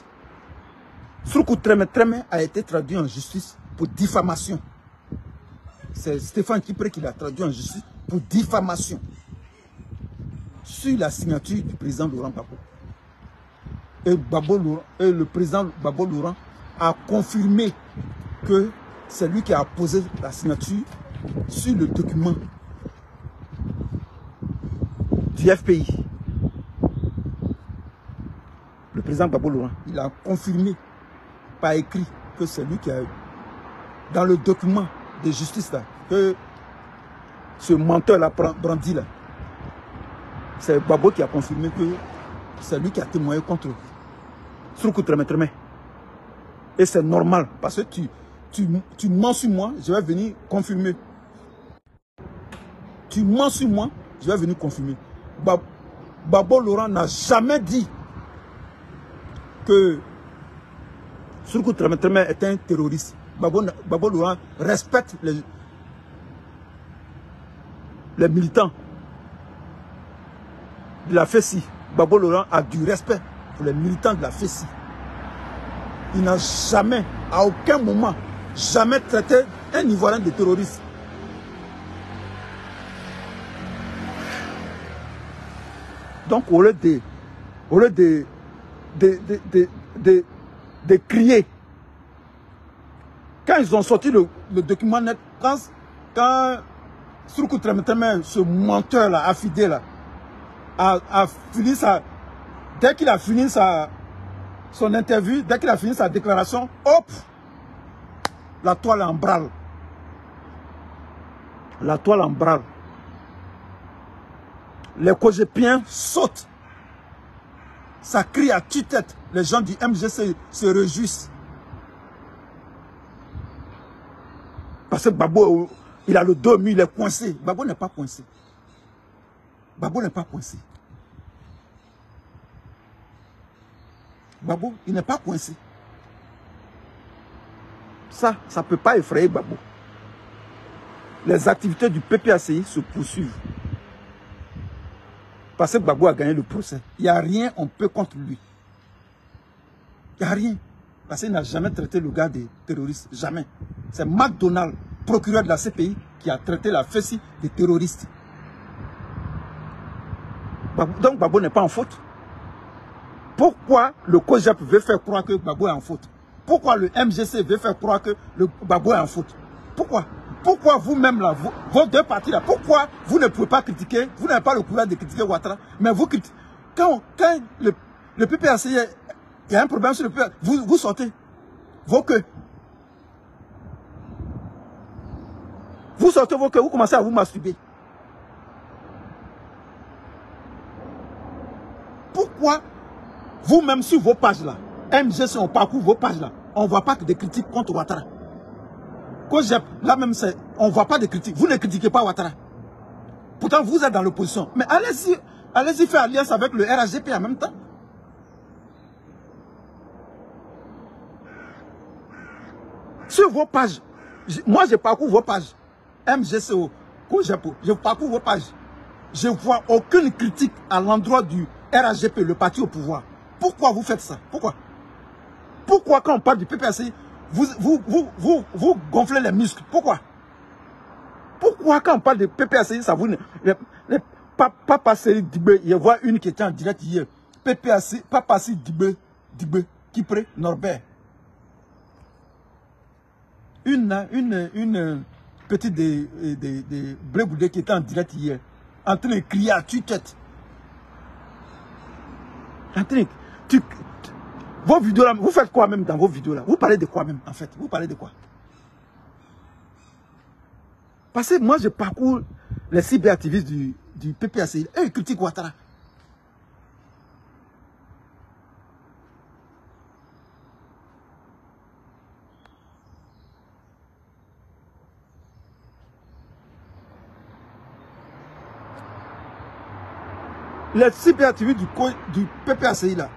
Souroukou Treme Treme a été traduit en justice pour diffamation. C'est Stéphane Kipré qui l'a traduit en justice pour diffamation. Sur la signature du président Laurent Gbagbo. Et le président Gbagbo Laurent a confirmé que c'est lui qui a posé la signature sur le document du FPI. Le président Gbagbo Laurent, il a confirmé par écrit que c'est lui qui a eu dans le document de justice là, que ce menteur là brandi là, c'est Gbagbo qui a confirmé que c'est lui qui a témoigné contre Souroukou Treme Treme. Et c'est normal parce que tu mens sur moi, je vais venir confirmer. Tu mens sur moi, je vais venir confirmer. Gbagbo Laurent n'a jamais dit que Souroukou Treme Treme est un terroriste. Gbagbo Laurent respecte les militants de la FESI. Gbagbo Laurent a du respect pour les militants de la FESI. Il n'a jamais, à aucun moment, jamais traité un Ivoirien de terroriste. Donc, au lieu de crier. Quand ils ont sorti le document net, quand Soukou Tremetreme, ce menteur-là, affidé là, a fini dès qu'il a fini son interview, dès qu'il a fini sa déclaration, hop, la toile en branle. La toile en branle. Les cogépiens sautent. Ça crie à tue-tête. Les gens du MGC se réjouissent. Parce que Gbagbo, il a le dos mis, il est coincé. Gbagbo n'est pas coincé. Gbagbo n'est pas coincé. Gbagbo, il n'est pas coincé. Ça ne peut pas effrayer Gbagbo. Les activités du PPACI se poursuivent. Parce que Gbagbo a gagné le procès. Il n'y a rien, on peut contre lui. Il n'y a rien. Parce qu'il n'a jamais traité le gars des terroristes. Jamais. C'est McDonald, procureur de la CPI, qui a traité la FESI des terroristes. Donc Gbagbo n'est pas en faute. Pourquoi le COJEP veut faire croire que Gbagbo est en faute? Pourquoi le MGC veut faire croire que le Gbagbo est en faute? Pourquoi? Pourquoi vous-même là, vos deux partis là, pourquoi vous ne pouvez pas critiquer, vous n'avez pas le courage de critiquer Ouattara, mais vous critiquez. Quand le PPAC, il y a un problème sur le PPAC, vous sortez vos queues. Vous sortez vos queues, vous commencez à vous masturber. Pourquoi vous-même sur vos pages là, MGC, on parcourt vos pages là, on ne voit pas que des critiques contre Ouattara. Là même, on ne voit pas de critiques. Vous ne critiquez pas Ouattara. Pourtant, vous êtes dans l'opposition. Mais allez-y faire alliance avec le RHDP en même temps. Sur vos pages, moi je parcours vos pages. MGCO, je parcours vos pages. Je ne vois aucune critique à l'endroit du RHDP, le parti au pouvoir. Pourquoi vous faites ça? Pourquoi? Pourquoi quand on parle du PPAC, vous gonflez les muscles? Pourquoi? Pourquoi quand on parle de PPAC, ça vous... Papa Seri Dibé, il y a une qui était en direct hier. PPAC, Papa Seri Dibé, Kipré, Norbert. Une petite de Blé-Boudé qui était en direct hier, en train de crier à tue-tête. En train de... Vos vidéos là, vous faites quoi même dans vos vidéos là? Vous parlez de quoi même en fait? Vous parlez de quoi? Parce que moi je parcours les cyberactivistes du PPAC. Eux ils critiquent Ouattara. Les cyberactivistes du PPAC là,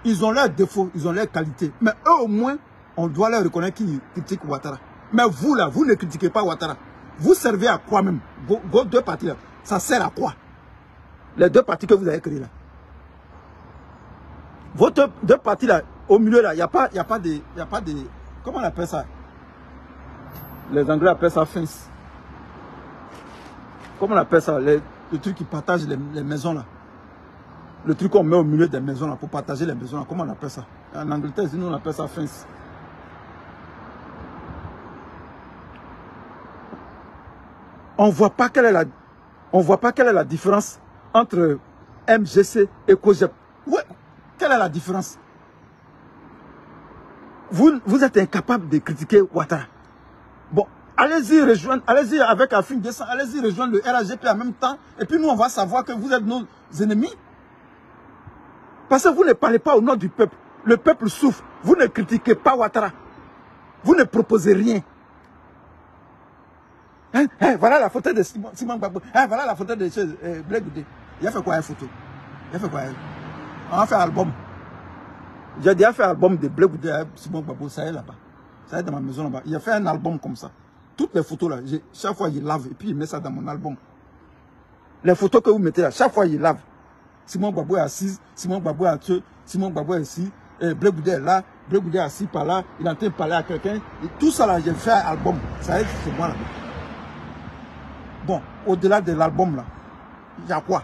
ils ont leurs défauts, ils ont leurs qualités. Mais eux au moins, on doit leur reconnaître qu'ils critiquent Ouattara. Mais vous là, vous ne critiquez pas Ouattara. Vous servez à quoi même? Vos deux partis là, ça sert à quoi? Les deux partis que vous avez créés là. Vos deux partis là, au milieu là, il n'y a pas de... Comment on appelle ça? Les Anglais appellent ça fence. Comment on appelle ça? Le truc qui partage les maisons là. Le truc qu'on met au milieu des maisons là, pour partager les maisons là. Comment on appelle ça? En Angleterre, nous on appelle ça fence. On ne voit pas quelle est la différence entre MGC et COJEP. Ouais, quelle est la différence? Vous êtes incapable de critiquer Ouattara. Bon, allez-y rejoindre, allez-y avec Afin Descent, allez-y rejoindre le RHDP en même temps. Et puis nous, on va savoir que vous êtes nos ennemis. Parce que vous ne parlez pas au nom du peuple. Le peuple souffre. Vous ne critiquez pas Ouattara. Vous ne proposez rien. Hein? Voilà la photo de Simon Gbagbo. Voilà la photo de Blé-Boudé. Il a fait quoi, une photo? Il a fait quoi? On a fait un album. J'ai déjà fait un album de Blé-Boudé, Simon Gbagbo. Ça est là-bas. Ça est dans ma maison là-bas. Il a fait un album comme ça. Toutes les photos là, chaque fois il lave et puis il met ça dans mon album. Les photos que vous mettez là, chaque fois il lave. Simon Gbagbo est assis, Simon Gbagbo est assis, Simon Gbagbo est ici, Blé-Boudé est là, Blé-Boudé est assis par là, il est en train de parler à quelqu'un. Tout ça là, j'ai fait un album. Ça y est, c'est moi là. Bon, au-delà de l'album là, il y a quoi?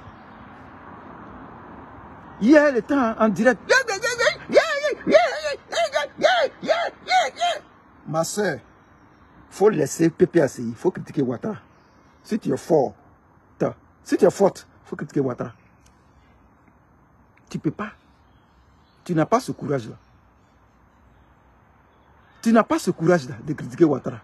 Hier, il était en direct. Ma soeur, faut laisser PPACI, il faut critiquer Ouattara. Si tu es fort, si tu es forte, il faut critiquer Ouattara. Tu ne peux pas. Tu n'as pas ce courage-là. Tu n'as pas ce courage-là de critiquer Ouattara.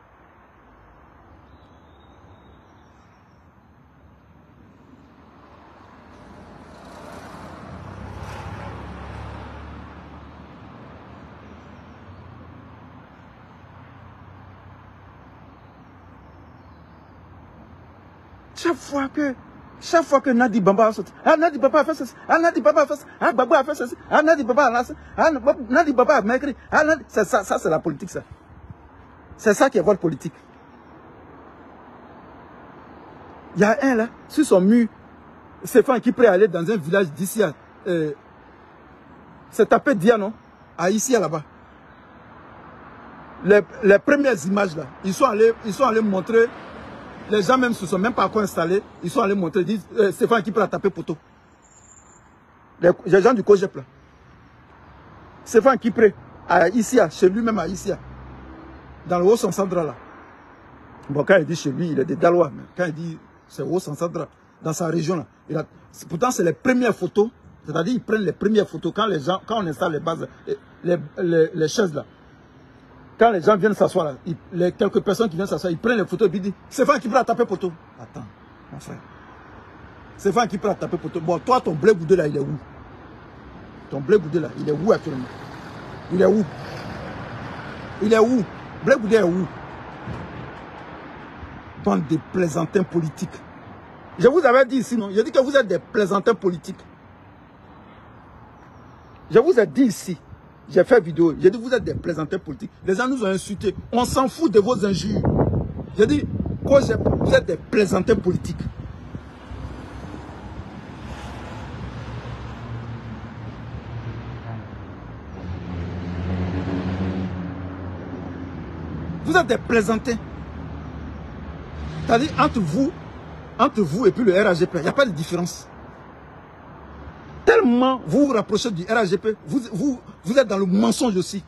Chaque fois que Nadi Bamba a sorti, Nadi Bamba a fait ceci, Nadi Bamba a fait ceci, Baba a fait ceci, Nadi Bamba a lancé, Nadi Bamba a maigri, ça c'est la politique ça. C'est ça qui est votre politique. Il y a un là, sur son mur, Stéphane qui peut aller dans un village d'ici à... c'est tapé Dia, non? À ici, là-bas. Les premières images là, ils sont allés montrer... Les gens même se sont même pas encore installés. Ils sont allés montrer, ils disent Stéphane qui peut la taper poteau. Les gens du COGEP là. Stéphane qui peut, à Issia, chez lui-même à Issia. Dans le Haut-Sansandra là. Bon, quand il dit chez lui, il est de Dalois. Mais quand il dit c'est Haut-Sansandra, dans sa région là. Pourtant, c'est les premières photos. C'est-à-dire, ils prennent les premières photos quand on installe les bases, les chaises là. Quand les gens viennent s'asseoir là, les quelques personnes qui viennent s'asseoir, ils prennent les photos et ils disent Stéphane qui peut la taper poteau. Attends, mon frère. Stéphane qui peut la taper poteau. Bon, toi, ton blé boudé là, il est où? Ton blé boudé là, il est où actuellement? Il est où? Il est où? Blé boudé est où? Bande de plaisantins politiques. Je vous avais dit ici, non? Je dis que vous êtes des plaisantins politiques. Je vous ai dit ici. J'ai fait vidéo, j'ai dit vous êtes des plaisantins politiques. Les gens nous ont insultés. On s'en fout de vos injures. J'ai dit, vous êtes des plaisantins politiques. Vous êtes des plaisantins. C'est-à-dire entre vous et puis le RAGP, il n'y a pas de différence. Tellement vous vous rapprochez du RAGP, vous êtes dans le mensonge aussi.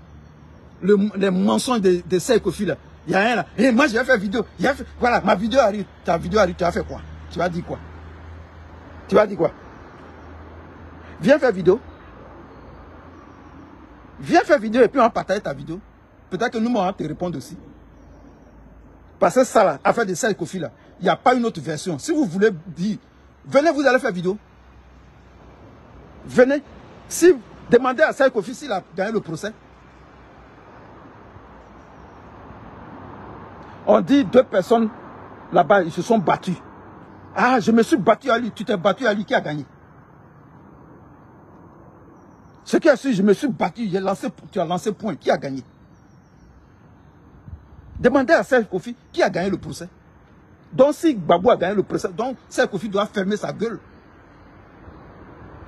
Les mensonges de Seikofi là. Il y a un là. Et moi j'ai fait vidéo. Voilà, ma vidéo arrive. Ta vidéo arrive, tu as fait quoi? Tu vas dire quoi? Tu vas dire quoi? Viens faire vidéo. Viens faire vidéo et puis on va partager ta vidéo. Peut-être que nous on va te répondre aussi. Parce que ça là, affaire de Seikofi là, il n'y a pas une autre version. Si vous voulez dire, venez vous allez faire vidéo. Venez. Si demandez à Seikofi s'il a gagné le procès. On dit 2 personnes là-bas, ils se sont battus. Ah, je me suis battu à lui. Tu t'es battu à lui, qui a gagné? Ce qui est sûr, je me suis battu, tu as lancé point. Qui a gagné? Demandez à Seikofi qui a gagné le procès. Donc si Gbagbo a gagné le procès, donc Seikofi doit fermer sa gueule.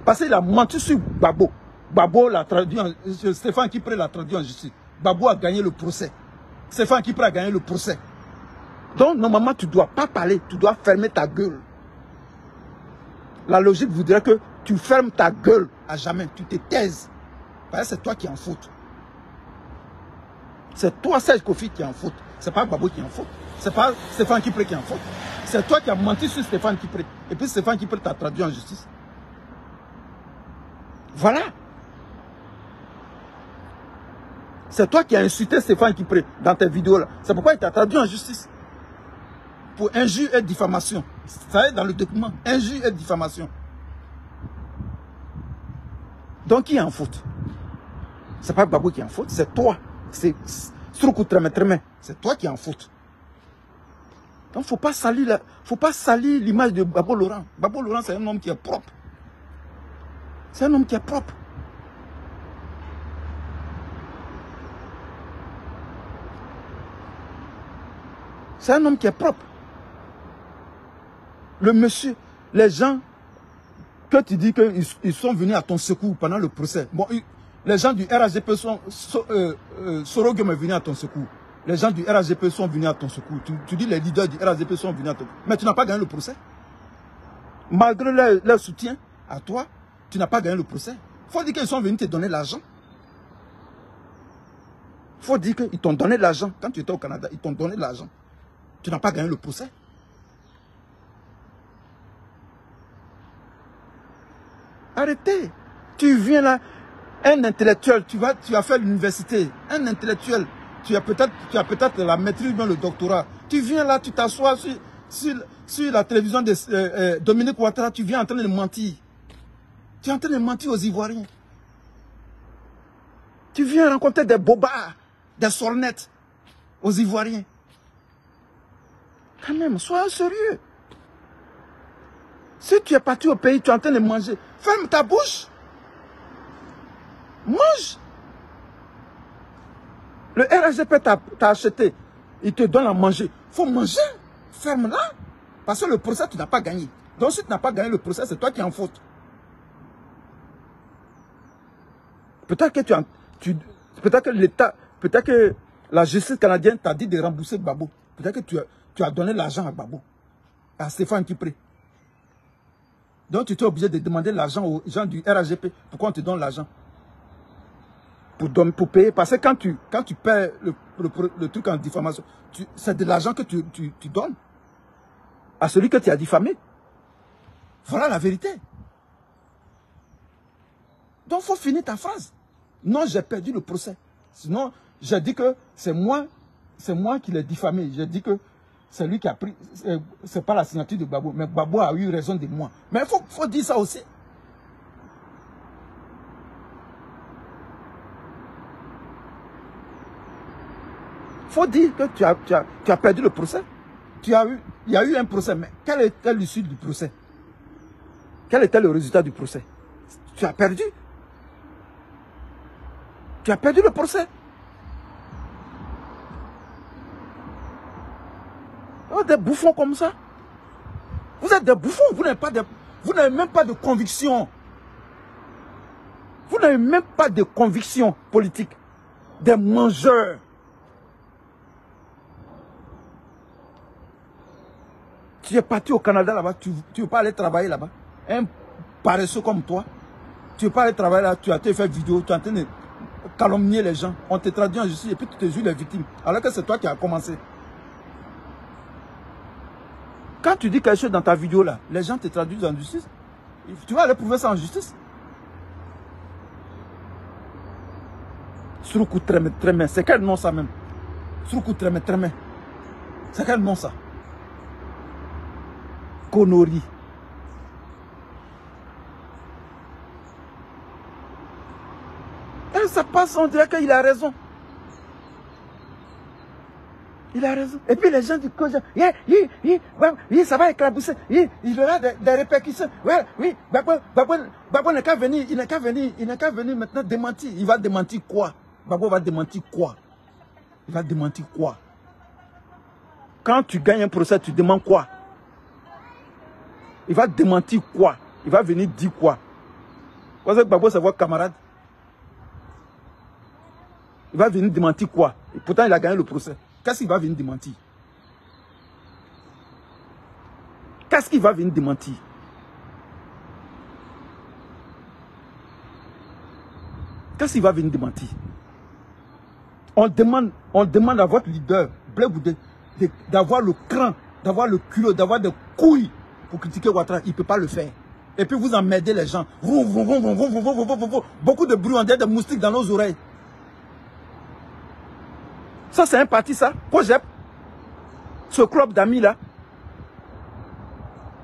Parce qu'il a menti sur Gbagbo. Gbagbo l'a traduit en... Stéphane Kipré l'a traduit en justice. Gbagbo a gagné le procès. Stéphane Kipré a gagné le procès. Donc normalement tu ne dois pas parler, tu dois fermer ta gueule. La logique voudrait que tu fermes ta gueule à jamais, tu te taises. Parce que c'est toi qui es en faute. C'est toi, Seikofi, qui est en faute. C'est pas Gbagbo qui est en faute. C'est pas Stéphane Kipré qui est en faute. C'est toi qui as menti sur Stéphane Kipré. Et puis Stéphane Kipré t'a traduit en justice. Voilà. C'est toi qui as insulté Stéphane Kipré dans tes vidéos là. C'est pourquoi il t'a traduit en justice. Pour injure et diffamation. Ça est dans le document. Injure et diffamation. Donc qui est en faute? C'est pas Gbagbo qui est en faute, c'est toi. C'est c'est toi qui es en faute. Donc faut pas salir l'image de Gbagbo Laurent. Gbagbo Laurent, c'est un homme qui est propre. C'est un homme qui est propre. C'est un homme qui est propre. Le monsieur, les gens que tu dis qu'ils sont venus à ton secours pendant le procès. Bon, les gens du RAGP sont... Sorogum est venu à ton secours. Les gens du RAGP sont venus à ton secours. Tu dis les leaders du RAGP sont venus à ton secours. Mais tu n'as pas gagné le procès. Malgré leur soutien à toi, tu n'as pas gagné le procès. Il faut dire qu'ils sont venus te donner l'argent. Il faut dire qu'ils t'ont donné de l'argent. Quand tu étais au Canada, ils t'ont donné de l'argent. Tu n'as pas gagné le procès. Arrêtez. Tu viens là, un intellectuel, tu as fait l'université, un intellectuel, tu as peut-être la maîtrise, bien le doctorat. Tu viens là, tu t'assois sur la télévision de Dominique Ouattara, tu viens en train de mentir. Tu es en train de mentir aux Ivoiriens. Tu viens rencontrer des bobards, des sornettes aux Ivoiriens. Quand même, sois sérieux. Si tu es parti au pays, tu es en train de manger, ferme ta bouche. Mange. Le RGP t'a acheté. Il te donne à manger. Il faut manger. Ferme-la. Parce que le procès, tu n'as pas gagné. Donc si tu n'as pas gagné le procès, c'est toi qui es en faute. Peut-être que l'État, peut-être que la justice canadienne t'a dit de rembourser Gbagbo. Peut-être que tu as donné l'argent à Gbagbo. À Stéphane Kipré. Donc tu es obligé de demander l'argent aux gens du RGP. Pourquoi on te donne l'argent? Pour payer. Parce que quand tu paies le truc en diffamation, c'est de l'argent que tu donnes à celui que tu as diffamé. Voilà la vérité. Donc il faut finir ta phrase. Non, j'ai perdu le procès. Sinon, j'ai dit que c'est moi qui l'ai diffamé. J'ai dit que c'est lui qui a pris, c'est pas la signature de Gbagbo, mais Gbagbo a eu raison de moi. Mais il faut dire ça aussi. Il faut dire que tu as perdu le procès. Il y a eu un procès, mais quelle était l'issue du procès? Quel était le résultat du procès? Tu as perdu. Tu as perdu le procès. Oh, des bouffons comme ça. Vous êtes des bouffons. Vous n'avez même pas de conviction. Vous n'avez même pas de conviction politique. Des mangeurs. Tu es parti au Canada là-bas. Tu ne veux pas aller travailler là-bas. Un paresseux comme toi. Tu ne veux pas aller travailler là. Tu as fait vidéo. Tu es en train de calomnier les gens. On te traduit en justice et puis tu te joues les victimes. Alors que c'est toi qui as commencé. Quand tu dis quelque chose dans ta vidéo là, les gens te traduisent en justice. Tu vas aller prouver ça en justice. Souroukou Treme, c'est quel nom ça même? Souroukou Treme. C'est quel nom ça? Connerie. Et ça passe, on dirait qu'il a raison. Il a raison. Et puis les gens disent que ça va éclabousser. Il aura des répercussions. Ouais, oui, Gbagbo n'est qu'à venir. Il n'est qu'à venir maintenant démentir. Il va démentir quoi? Gbagbo va démentir quoi? Il va démentir quoi? Quand tu gagnes un procès, tu demandes quoi? Il va démentir quoi? Il va venir dire quoi? Parce que Gbagbo, c'est votre camarade. Il va venir démentir quoi? Et pourtant, il a gagné le procès. Qu'est-ce qu'il va venir démentir? Qu'est-ce qu'il va venir démentir? Qu'est-ce qu'il va venir démentir? On demande à votre leader, Blé Goudé, d'avoir le cran, d'avoir le culot, d'avoir des couilles pour critiquer Ouattara. Il ne peut pas le faire. Et puis vous emmerdez les gens. Beaucoup de bruit, on dirait des moustiques dans nos oreilles. Ça, c'est un parti, ça. Cogep. Ce club d'amis, là.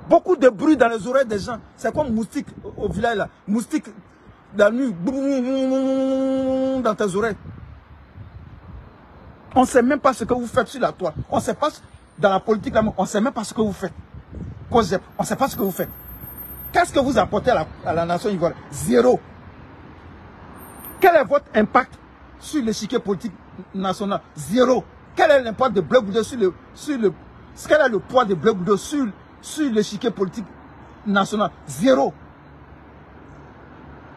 Beaucoup de bruit dans les oreilles des gens. C'est comme moustique au village, là. Moustique, la nuit, dans tes oreilles. On ne sait même pas ce que vous faites sur la toile. On ne sait pas, dans la politique, là, on ne sait même pas ce que vous faites. Cogep, on ne sait pas ce que vous faites. Qu'est-ce que vous apportez à la nation ivoirienne? Zéro. Quel est votre impact sur l'échiquier politique national? Zéro. Quel est l'impact de Blé Goudé quel est le poids de Blé Goudé sur l'échiquier politique national? Zéro.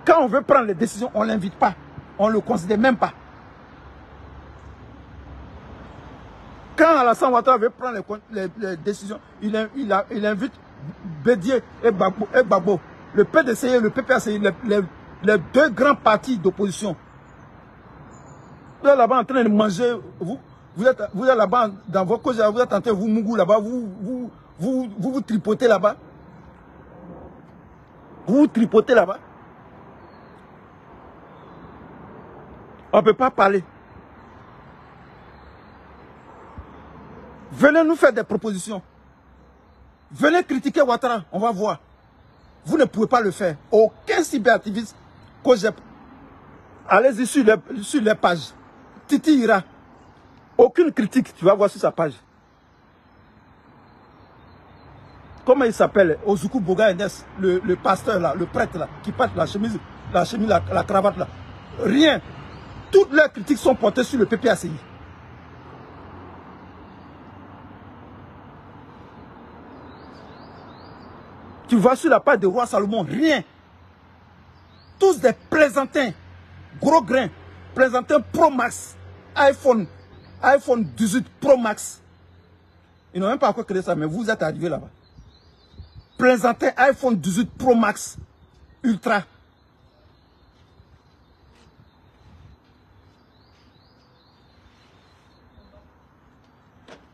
Quand on veut prendre les décisions, on ne l'invite pas. On ne le considère même pas. Quand Alassane Ouattara veut prendre les décisions, il invite Bédié et Gbagbo. Le PDCI et le PPACI, les deux grands partis d'opposition. Vous êtes là-bas en train de manger, vous êtes là-bas dans vos causes, vous êtes en train de vous mougou là-bas, vous tripotez là-bas. Vous tripotez là-bas. On ne peut pas parler. Venez nous faire des propositions. Venez critiquer Ouattara, on va voir. Vous ne pouvez pas le faire. Aucun cyberactiviste, allez-y sur les pages. Titi ira. Aucune critique, tu vas voir sur sa page. Comment il s'appelle? Ozuku Boga Enes, le pasteur là, le prêtre là, qui porte la chemise, la cravate là. Rien. Toutes leurs critiques sont portées sur le PPACI. Tu vois sur la page de Roi Salomon, rien. Tous des plaisantins, gros grains, plaisantins Pro Max, iPhone 18 Pro Max. Ils n'ont même pas encore créé ça, mais vous êtes arrivés là-bas. Plaisantins iPhone 18 Pro Max Ultra.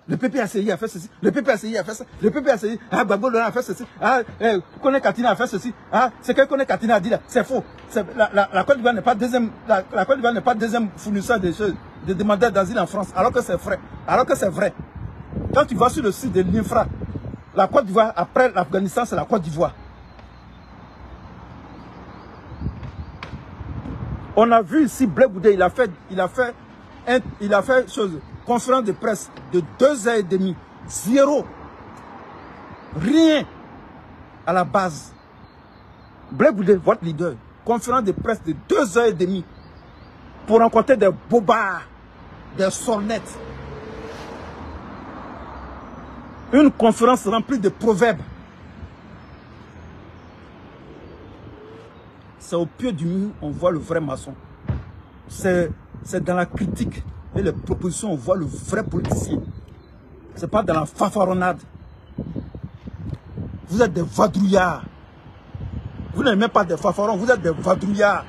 Le PPACI a fait ceci, le PPACI a fait ça, le PPACI, Gbagbo a fait ceci, Kone Katina a fait ceci, c'est que Kone Katina a dit là, c'est faux. La Côte d'Ivoire n'est pas deuxième, la Côte d'Ivoire n'est pas deuxième fournisseur de choses, de demandeurs d'asile en France, alors que c'est vrai. Alors que c'est vrai. Quand tu vas sur le site de l'INFRA, la Côte d'Ivoire, après l'Afghanistan, c'est la Côte d'Ivoire. On a vu ici Blé Boudé, il a fait chose. Conférence de presse de 2h30, zéro, rien à la base. Blé Boudé, votre leader, conférence de presse de 2h30 pour rencontrer des bobards, des sornettes. Une conférence remplie de proverbes. C'est au pied du mur on voit le vrai maçon. C'est dans la critique et les propositions, on voit le vrai politicien. Ce n'est pas dans la fanfaronnade. Vous êtes des vadrouillards. Vous n'êtes même pas des fanfarons, vous êtes des vadrouillards.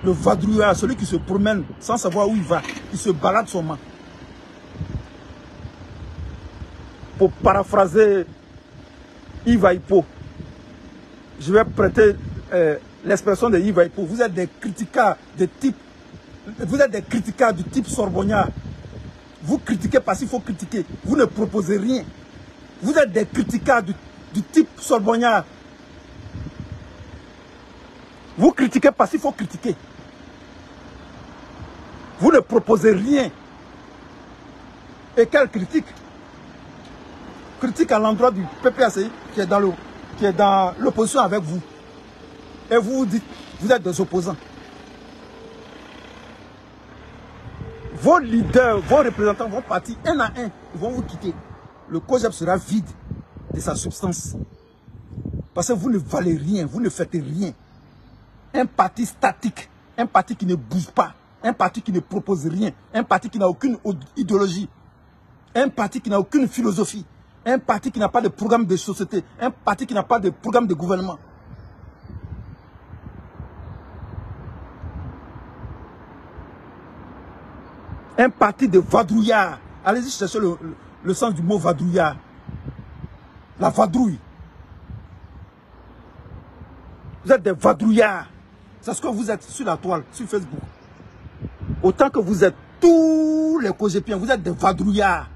Le vadrouillard, celui qui se promène sans savoir où il va, il se balade son main. Pour paraphraser Yves Aipo, je vais prêter l'expression de Yves Aipo. Vous êtes des critiquards de type. Vous êtes des critiquards du type Sorbonnard. Vous critiquez parce qu'il faut critiquer. Vous ne proposez rien. Vous êtes des critiquards du type Sorbonnard. Vous critiquez parce qu'il faut critiquer. Vous ne proposez rien. Et quelle critique? Critique à l'endroit du PPACI qui est dans l'opposition avec vous. Et vous vous dites, vous êtes des opposants. Vos leaders, vos représentants vont partir un à un. Ils vont vous quitter. Le COJEP sera vide de sa substance. Parce que vous ne valez rien, vous ne faites rien. Un parti statique, un parti qui ne bouge pas, un parti qui ne propose rien, un parti qui n'a aucune idéologie, un parti qui n'a aucune philosophie, un parti qui n'a pas de programme de société, un parti qui n'a pas de programme de gouvernement. Un parti de vadrouillard. Allez-y chercher le sens du mot vadrouillard. La vadrouille. Vous êtes des vadrouillards. C'est ce que vous êtes sur la toile, sur Facebook. Autant que vous êtes tous les cogépiens, vous êtes des vadrouillards.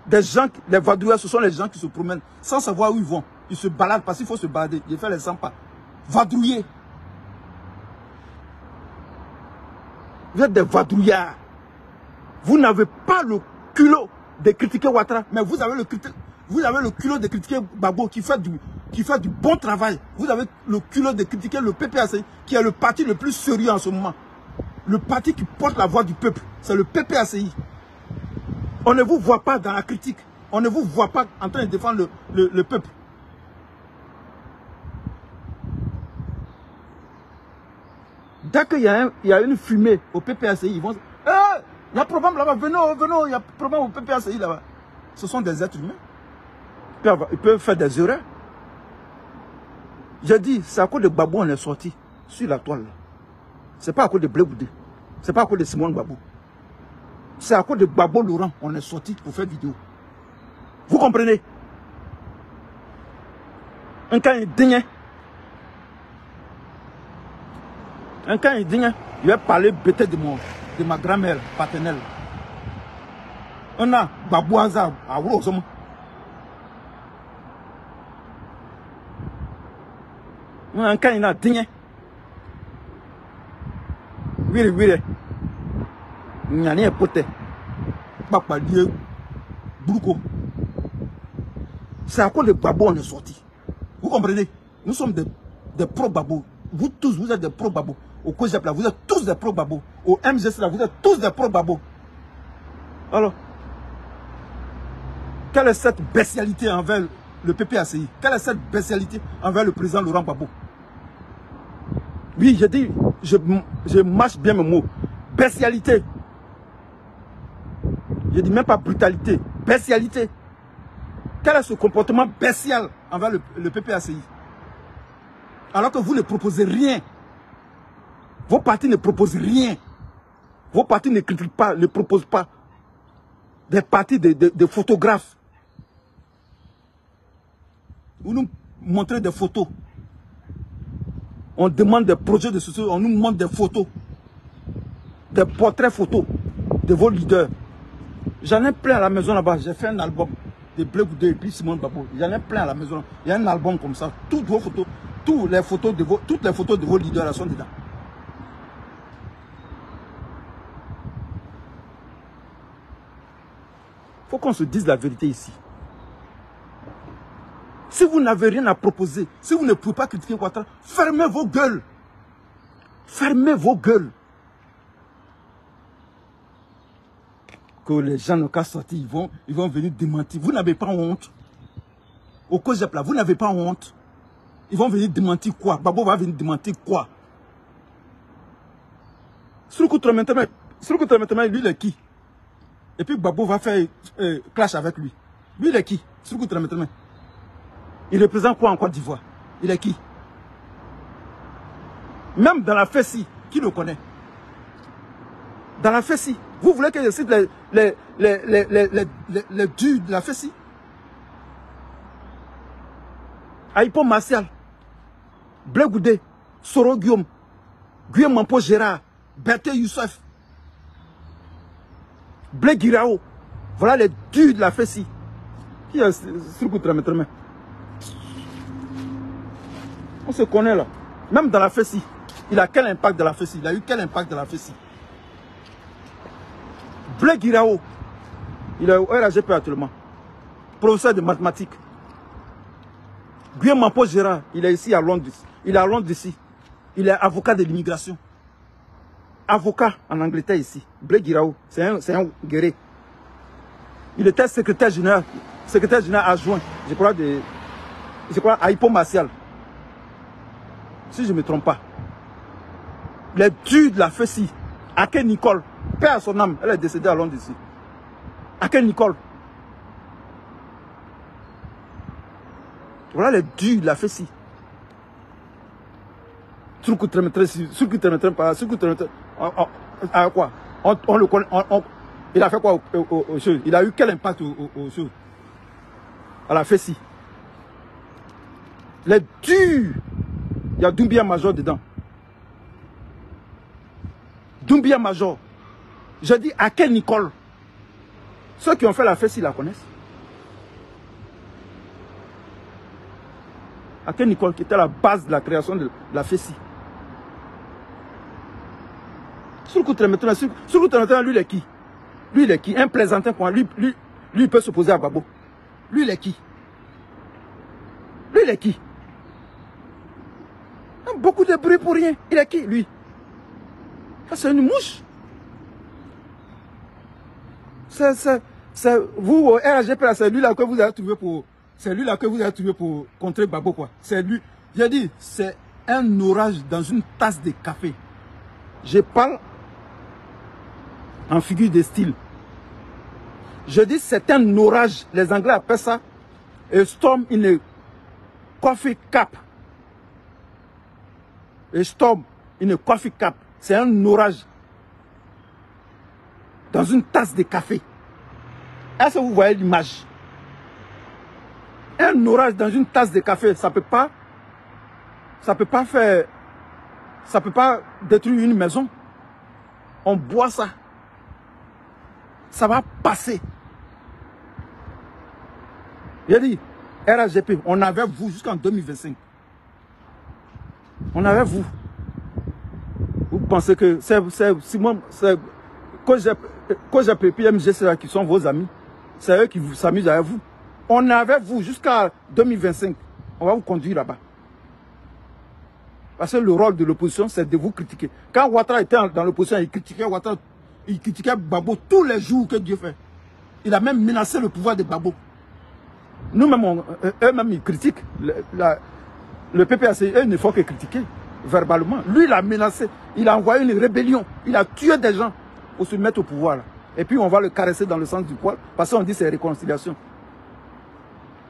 Des gens, les vadrouillards, ce sont les gens qui se promènent sans savoir où ils vont. Ils se baladent parce qu'il faut se balader. Ils font les 100 pas. Vadrouiller. Vous êtes des vadrouillards. Vous n'avez pas le culot de critiquer Ouattara, mais vous avez le culot de critiquer Gbagbo qui fait du bon travail. Vous avez le culot de critiquer le PPACI, qui est le parti le plus sérieux en ce moment. Le parti qui porte la voix du peuple, c'est le PPACI. On ne vous voit pas dans la critique. On ne vous voit pas en train de défendre le peuple. Dès qu'il y a une fumée au PPACI, ils vont dire il y a problème là-bas, venons, il y a problème au PPACI là-bas. Ce sont des êtres humains. Ils peuvent faire des erreurs. J'ai dit, c'est à cause de Gbagbo on est sorti sur la toile. C'est pas à cause de Blé Goudé. C'est pas à cause de Simone Gbagbo. C'est à cause de Gbagbo Laurent on est sorti pour faire vidéo. Vous comprenez? Un cas est digne. Un cas est digne. Il va parler peut-être de ma grand-mère paternelle. On a Gbagbo Azar à Wurozoma. Un cas il a digne. Oui, oui. Il n'y a rien poté. Papa Dieu. Brouko. C'est à cause de Gbagbo on est sorti. Vous comprenez? Nous sommes des pro-Gbagbo. Vous tous, vous êtes des pro-Gbagbo. Au COJEP là, vous êtes tous des pro-Gbagbo. Au MGC là, vous êtes tous des pro-Gbagbo. Alors, quelle est cette bestialité envers le PPACI? Quelle est cette bestialité envers le président Laurent Gbagbo? Oui, j'ai dit, je mâche bien mes mots. Bestialité. Je dis même pas brutalité. Bestialité. Quel est ce comportement bestial envers le PPACI? Alors que vous ne proposez rien. Vos partis ne proposent rien. Vos partis ne critiquent pas, ne proposent pas. Des partis de photographes. Vous nous montrez des photos. On demande des projets de société, on nous montre des photos. Des portraits photos de vos leaders. J'en ai plein à la maison là-bas. J'ai fait un album de Blé Goudé et puis Simone Gbagbo. J'en ai plein à la maison. Il y a un album comme ça. Toutes vos photos, toutes les photos de vos leaders là sont dedans. Il faut qu'on se dise la vérité ici. Si vous n'avez rien à proposer, si vous ne pouvez pas critiquer Ouattara, fermez vos gueules. Fermez vos gueules. Que les gens n'ont qu'à sortir, ils vont venir démentir. Vous n'avez pas honte. Au COJEP là, vous n'avez pas honte. Ils vont venir démentir quoi? Gbagbo va venir démentir quoi? Surkoutra maintenant, lui il est qui? Et puis Gbagbo va faire clash avec lui. Lui il est qui? Surkoutra maintenant. Il représente quoi en Côte d'Ivoire? Il est qui? Même dans la FESI, qui le connaît? Dans la FESI, vous voulez que je cite les durs de la FESI? Aïpo Martial, Blé Goudé, Soro Guillaume, Guillaume Mampo Gérard, Berthe Youssef, Blé Guirao. Voilà les durs de la FESI. Qui est Surkoutra maintenant? On se connaît là. Même dans la FESI. Il a quel impact dans la FESI? Il a eu quel impact dans la FESI? Blé Guirao. Il est au RAGP actuellement. Professeur de mathématiques. Guillaume Mampo Gérard. Il est ici à Londres. Il est à Londres ici. Il est avocat de l'immigration. Avocat en Angleterre ici. Blé Guirao. C'est un guerrier. Il était secrétaire général adjoint. Je crois à Aïpo Martial. Si je ne me trompe pas. Les durs de la FESI. Aké Nicole. Paix à son âme. Elle est décédée à Londres ici. Aké Nicole. Voilà les durs de la FESI. Surkoutra quoi? On le connaît. Il a fait quoi aux choses? Il a eu quel impact aux choses? À la FESI. Les durs. Il y a Doumbia Major dedans. Doumbia Major. Je dis à quelle Nicole? Ceux qui ont fait la FESI la connaissent. À quelle Nicole qui était la base de la création de la FESI. Surkoutra maintenant, lui il est qui? Lui il est qui? Un plaisantin quoi. Lui il peut s'opposer à Gbagbo. Lui il est qui? Lui il est qui? Beaucoup de bruit pour rien. Il est qui, lui? C'est une mouche. Vous, au RAGP, c'est lui là que vous avez trouvé pour... C'est lui là que vous avez trouvé pour contrer Gbagbo, quoi. C'est lui. J'ai dit, c'est un orage dans une tasse de café. Je parle en figure de style. Je dis, c'est un orage. Les Anglais appellent ça a storm in a coffee cup. A storm in a coffee cup. c'est un orage dans une tasse de café. Est-ce que vous voyez l'image? Un orage dans une tasse de café, ça peut pas détruire une maison. On boit ça. Ça va passer. J'ai dit, RHGP, on avait vous jusqu'en 2025. On avait vous. Vous pensez que c'est Simon, quand j'ai pris PMG, qui sont vos amis, c'est eux qui s'amusent avec vous. On avait vous jusqu'à 2025. On va vous conduire là-bas. Parce que le rôle de l'opposition, c'est de vous critiquer. Quand Ouattara était dans l'opposition, il critiquait Ouattara, il critiquait Gbagbo tous les jours que Dieu fait. Il a même menacé le pouvoir de Gbagbo. Nous-mêmes, eux-mêmes, ils critiquent. Le PPAC, eux, il ne faut que critiquer verbalement. Lui, il a menacé. Il a envoyé une rébellion. Il a tué des gens pour se mettre au pouvoir. Là. Et puis, on va le caresser dans le sens du poil. Parce qu'on dit c'est réconciliation.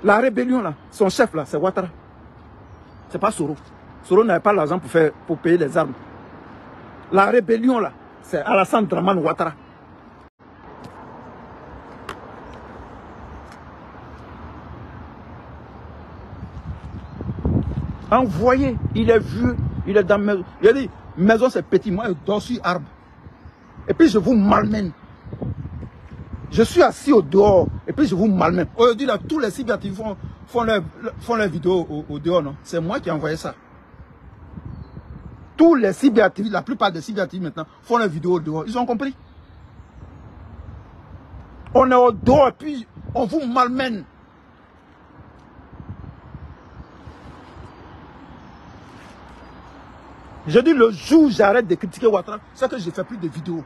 La rébellion, là, son chef, là, c'est Ouattara. C'est pas Soro. Soro n'avait pas l'argent pour payer les armes. La rébellion, là, c'est Alassane Dramane Ouattara. Envoyé, il est vieux, il est dans maison. Il a dit, maison c'est petit, moi je dors sur arbre. Et puis je vous malmène. Je suis assis au dehors, et puis je vous malmène. Aujourd'hui, là, tous les cyberactifs font leurs vidéos au dehors, non? C'est moi qui ai envoyé ça. Tous les cyberactifs, la plupart des cyberactifs maintenant, font leurs vidéos au dehors. Ils ont compris? On est au dehors, et puis on vous malmène. Je dis le jour où j'arrête de critiquer Ouattara, c'est que je ne fais plus de vidéos.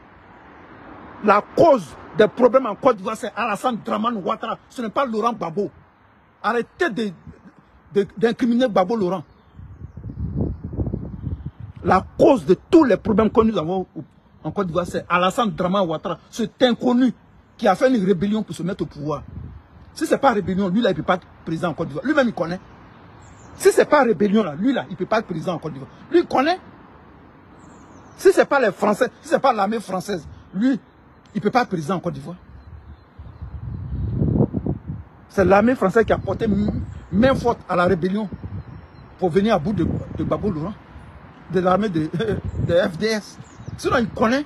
La cause des problèmes en Côte d'Ivoire, c'est Alassane Dramane Ouattara. Ce n'est pas Laurent Gbagbo. Arrêtez d'incriminer Gbagbo Laurent. La cause de tous les problèmes que nous avons en Côte d'Ivoire, c'est Alassane Dramane Ouattara. Cet inconnu qui a fait une rébellion pour se mettre au pouvoir. Si ce n'est pas rébellion, lui là, il ne peut pas être président en Côte d'Ivoire. Lui-même, il connaît. Si ce n'est pas rébellion, là, lui, là, il ne peut pas être président en Côte d'Ivoire. Lui, il connaît. Si ce n'est pas les Français, si ce n'est pas l'armée française, lui, il ne peut pas être président en Côte d'Ivoire. C'est l'armée française qui a porté main forte à la rébellion pour venir à bout de Gbagbo Laurent, de l'armée de FDS. Sinon, il connaît.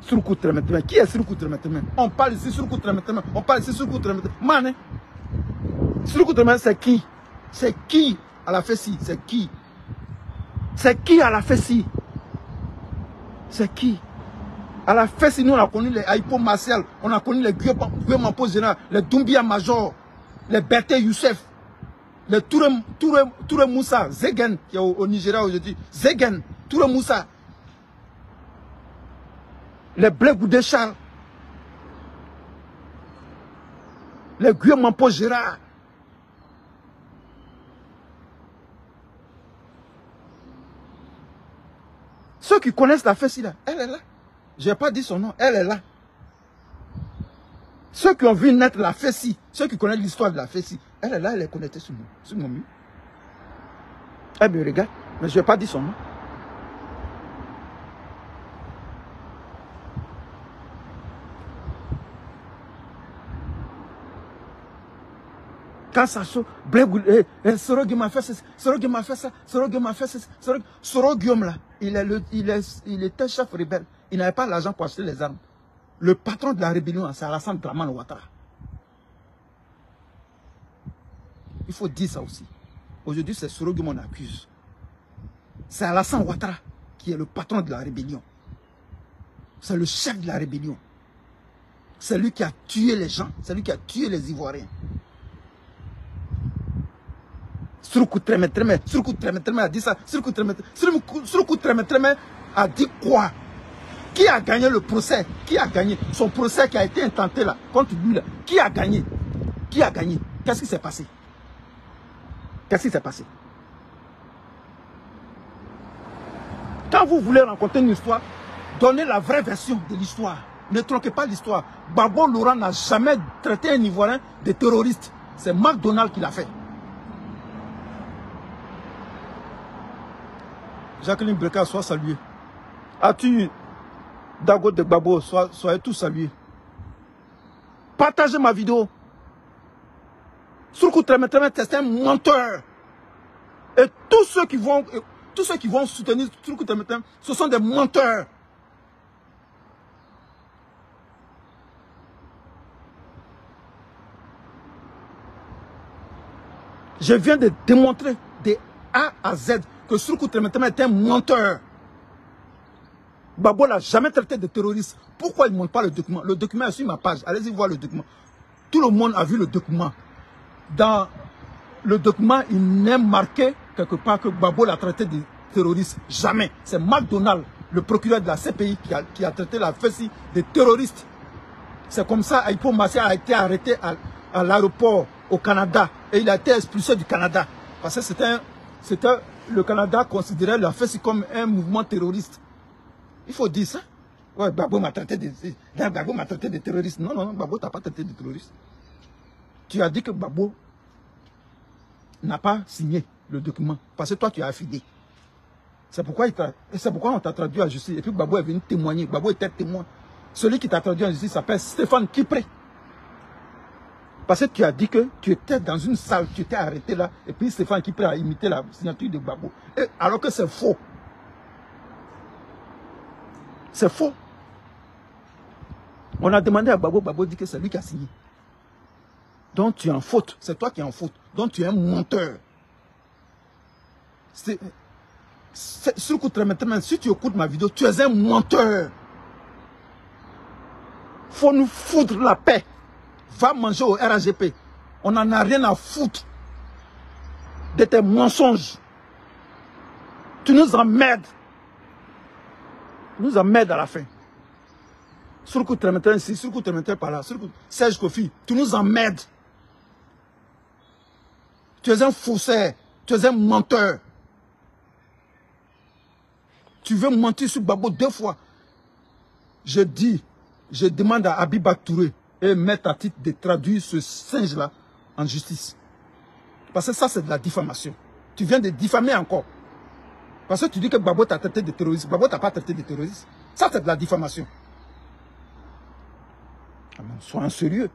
Surkou Tremeteme. Qui est Surkou Tremeteme? On parle ici Surkou Tremeteme. On parle ici Surkou Tremeteme. Mané. Surkou Tremeteme, c'est qui? C'est qui à la Fessi? C'est qui? C'est qui à la Fessi? C'est qui? À la Fessi, nous on a connu les Aïpo Martial, on a connu les Guillaume Mampo Général, les Doumbia Major, les Berté Youssef, les Touré Moussa, Zegen, qui est au Nigeria aujourd'hui. Zegen, Touré Moussa. Les Blé Goudé Charles, les Guillaume Mampo Gérard. Ceux qui connaissent la Fessi là, elle est là. Je n'ai pas dit son nom, elle est là. Ceux qui ont vu naître la Fessi, ceux qui connaissent l'histoire de la Fessi, elle est là, elle est connectée sur mon mur. Elle me regarde, mais je n'ai pas dit son nom. Quand ça saute, Soro Guillaume m'a fait ça, Soro Guillaume m'a fait ça, Soro Guillaume m'a fait ça, Soro Guillaume là, il était chef rebelle. Il n'avait pas l'argent pour acheter les armes. Le patron de la rébellion, c'est Alassane Dramane Ouattara. Il faut dire ça aussi. Aujourd'hui, c'est Soro Guillaume qu'on accuse. C'est Alassane Ouattara qui est le patron de la rébellion. C'est le chef de la rébellion. C'est lui qui a tué les gens. C'est lui qui a tué les Ivoiriens. Surkou Tremeteme a dit ça. Surkou Tremeteme a dit quoi? Qui a gagné le procès? Qui a gagné? Son procès qui a été intenté là, contre lui là. Qui a gagné? Qui a gagné? Qu'est-ce qui s'est passé? Qu'est-ce qui s'est passé? Quand vous voulez raconter une histoire, donnez la vraie version de l'histoire. Ne tronquez pas l'histoire. Gbagbo Laurent n'a jamais traité un Ivoirien de terroriste. C'est McDonald qui l'a fait. Jacqueline Breka, sois saluée. As-tu Dago de Gbagbo, soyez tous salués. Partagez ma vidéo. Surtout c'est un menteur. Et tous ceux qui vont soutenir Surtout ce sont des menteurs. Je viens de démontrer de A à Z que Surtout est un menteur. Gbagbo n'a jamais traité de terroriste. Pourquoi il ne montre pas le document? Le document est sur ma page. Allez-y voir le document. Tout le monde a vu le document. Dans le document, il n'est marqué quelque part que Gbagbo l'a traité de terroriste. Jamais. C'est McDonald, le procureur de la CPI, qui a traité la FESI de terroriste. C'est comme ça Aipo Massi a été arrêté à l'aéroport au Canada. Et il a été expulsé du Canada. Parce que le Canada considérait la FESI comme un mouvement terroriste. Il faut dire ça. Ouais, Gbagbo m'a traité de terroriste. Non, non, Gbagbo t'a pas traité de terroriste. Tu as dit que Gbagbo n'a pas signé le document. Parce que toi, tu as affidé. C'est pourquoi on t'a traduit à justice. Et puis Gbagbo est venu témoigner. Gbagbo était témoin. Celui qui t'a traduit en justice s'appelle Stéphane Kipré. Parce que tu as dit que tu étais dans une salle, tu étais arrêté là. Et puis Stéphane Kipré a imité la signature de Gbagbo. Alors que c'est faux. C'est faux. On a demandé à Gbagbo, Gbagbo dit que c'est lui qui a signé. Donc tu es en faute. C'est toi qui es en faute. Donc tu es un menteur. Si tu écoutes ma vidéo, tu es un menteur. Faut nous foutre la paix. Va manger au RAGP. On n'en a rien à foutre de tes mensonges. Tu nous emmerdes. Tu nous emmerdes à la fin. Surtout Tremetin ici, surtout Tremetin par là, surtout Serge Kofi, tu nous emmerdes. Tu es un faussaire, tu es un menteur. Tu veux mentir sur Gbagbo 2 fois. Je demande à Abiba Touré et Maître à titre de traduire ce singe-là en justice. Parce que ça, c'est de la diffamation. Tu viens de diffamer encore. Parce que tu dis que Gbagbo t'a traité de terroriste. Gbagbo t'a pas traité de terroriste. Ça, c'est de la diffamation. Sois sérieux.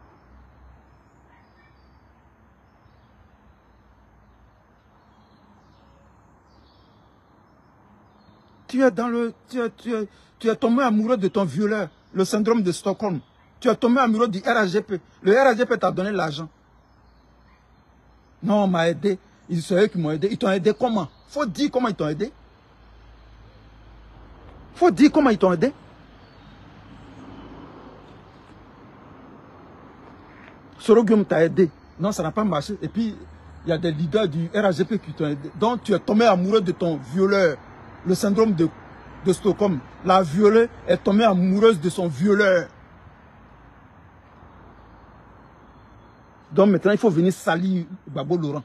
Tu es tombé amoureux de ton violeur, le syndrome de Stockholm. Tu es tombé amoureux du RAGP. Le RAGP t'a donné l'argent. Non, on m'a aidé. C'est eux qui m'ont aidé. Ils t'ont aidé comment? Faut dire comment ils t'ont aidé. Faut dire comment ils t'ont aidé. Sorogium t'a aidé. Non, ça n'a pas marché. Et puis, il y a des leaders du RAGP qui t'ont aidé. Donc, tu es tombé amoureux de ton violeur. Le syndrome de Stockholm. La violée est tombée amoureuse de son violeur. Donc maintenant, il faut venir salir Gbagbo Laurent.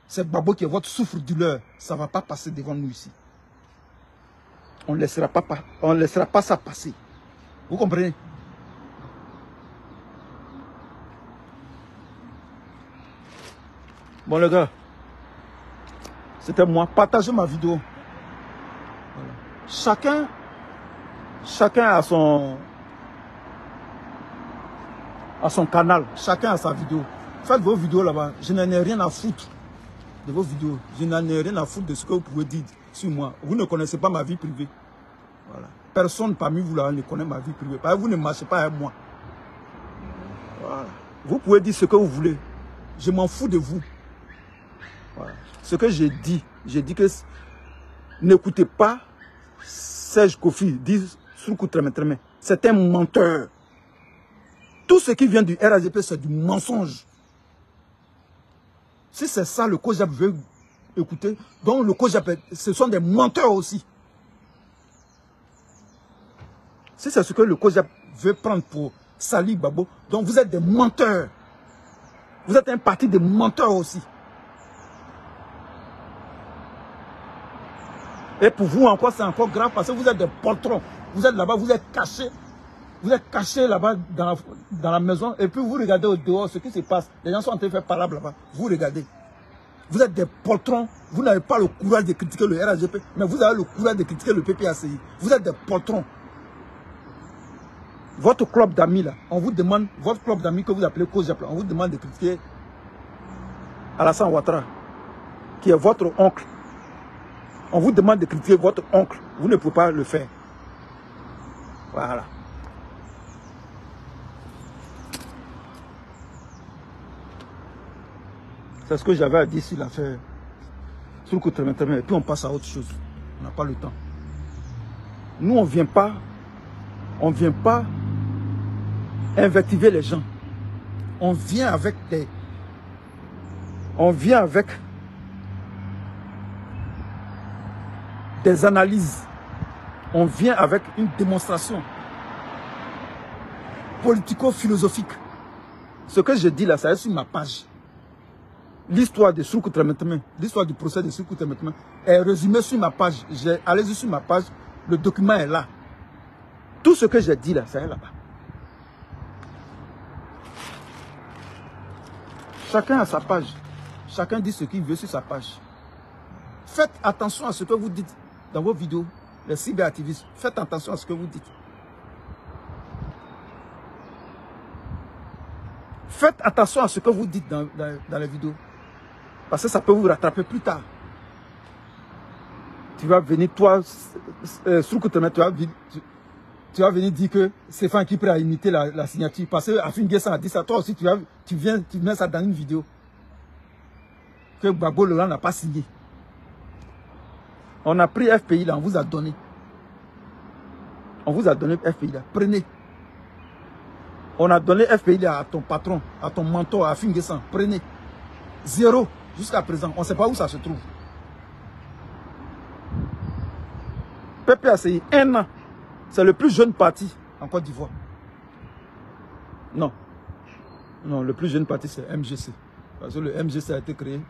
C'est Gbagbo qui est votre souffre-douleur. Ça ne va pas passer devant nous ici. On ne laissera pas ça passer. Vous comprenez? Bon les gars, c'était moi. Partagez ma vidéo. Voilà. Chacun a son canal, chacun a sa vidéo. Faites vos vidéos là-bas. Je n'en ai rien à foutre de vos vidéos. Je n'en ai rien à foutre de ce que vous pouvez dire sur moi. Vous ne connaissez pas ma vie privée. Voilà. Personne parmi vous là ne connaît ma vie privée. Parce que vous ne marchez pas avec moi. Voilà. Vous pouvez dire ce que vous voulez. Je m'en fous de vous. Voilà. Ce que j'ai dit que n'écoutez pas Serge Kofi dire Surtout Tremetin. C'est un menteur. Tout ce qui vient du RAGP, c'est du mensonge. Si c'est ça le COJAP veut écouter, donc le COJAP, ce sont des menteurs aussi. Si c'est ce que le COJAP veut prendre pour salir Gbagbo, donc vous êtes des menteurs. Vous êtes un parti de menteurs aussi. Et pour vous encore, c'est encore grave parce que vous êtes des poltrons. Vous êtes là-bas, vous êtes cachés. Vous êtes cachés là-bas dans la maison et puis vous regardez au dehors ce qui se passe. Les gens sont en train de faire parler là-bas. Vous regardez. Vous êtes des poltrons. Vous n'avez pas le courage de critiquer le RAGP, mais vous avez le courage de critiquer le PPACI. Vous êtes des poltrons. Votre club d'amis là, on vous demande, votre club d'amis que vous appelez COJEP, on vous demande de critiquer Alassane Ouattara, qui est votre oncle. On vous demande de critiquer votre oncle. Vous ne pouvez pas le faire. Voilà. C'est ce que j'avais à dire sur l'affaire. Sur le coup de maintenant. Et puis on passe à autre chose. On n'a pas le temps. Nous, on ne vient pas invectiver les gens. On vient avec des analyses. On vient avec une démonstration politico-philosophique. Ce que je dis là, ça est sur ma page. L'histoire de Soukou Tremeteme, l'histoire du procès de Soukou Tremeteme est résumée sur ma page. Allez-y sur ma page, le document est là. Tout ce que j'ai dit là, ça est là-bas. Chacun a sa page. Chacun dit ce qu'il veut sur sa page. Faites attention à ce que vous dites dans vos vidéos, les cyberactivistes. Faites attention à ce que vous dites. Faites attention à ce que vous dites dans les vidéos. Parce que ça peut vous rattraper plus tard. Tu vas venir, toi, Soukou Tremeteme, tu vas venir dire que Stéphane Kipré a imité la signature. Parce que Afin Guessan a dit ça. Toi aussi, tu mets ça dans une vidéo. Que Gbagbo Laurent n'a pas signé. On a pris FPI là, on vous a donné. On vous a donné FPI là. Prenez. On a donné FPI là à ton patron, à ton mentor, à Afin Guessan. Prenez. 0 jusqu'à présent. On ne sait pas où ça se trouve. PPACI, 1 an. C'est le plus jeune parti en Côte d'Ivoire. Non. Non, le plus jeune parti, c'est MGC. Parce que le MGC a été créé.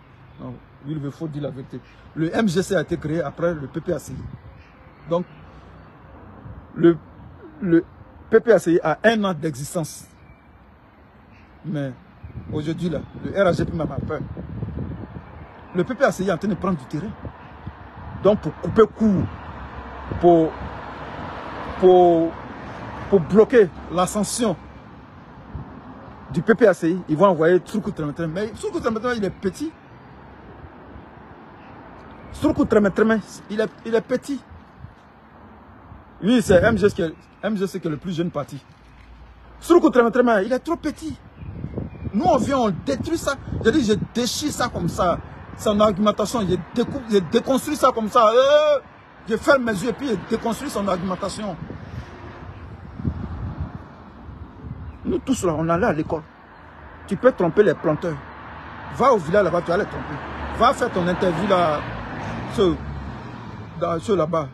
Non, il faut dire la vérité. Le MGC a été créé après le PPACI. Donc, le PPACI a 1 an d'existence. Mais aujourd'hui, là, le RAGP m'a peur. Le PPACI est en train de prendre du terrain. Donc, pour couper court, pour bloquer l'ascension du PPACI, ils vont envoyer Soukou Tremeteme. Mais Soukou Tremeteme, il est petit. Soukou Tremeteme, il est petit. Oui, c'est MGC qui est le plus jeune parti. Soukou Tremeteme, il est trop petit. Nous, on vient, on détruit ça. Je déchire ça comme ça. Son argumentation, je déconstruis ça comme ça. Je ferme mes yeux et puis je déconstruis son argumentation. Nous tous là, on allait à l'école. Tu peux tromper les planteurs. Va au village là-bas, tu vas les tromper. Va faire ton interview là, là-bas.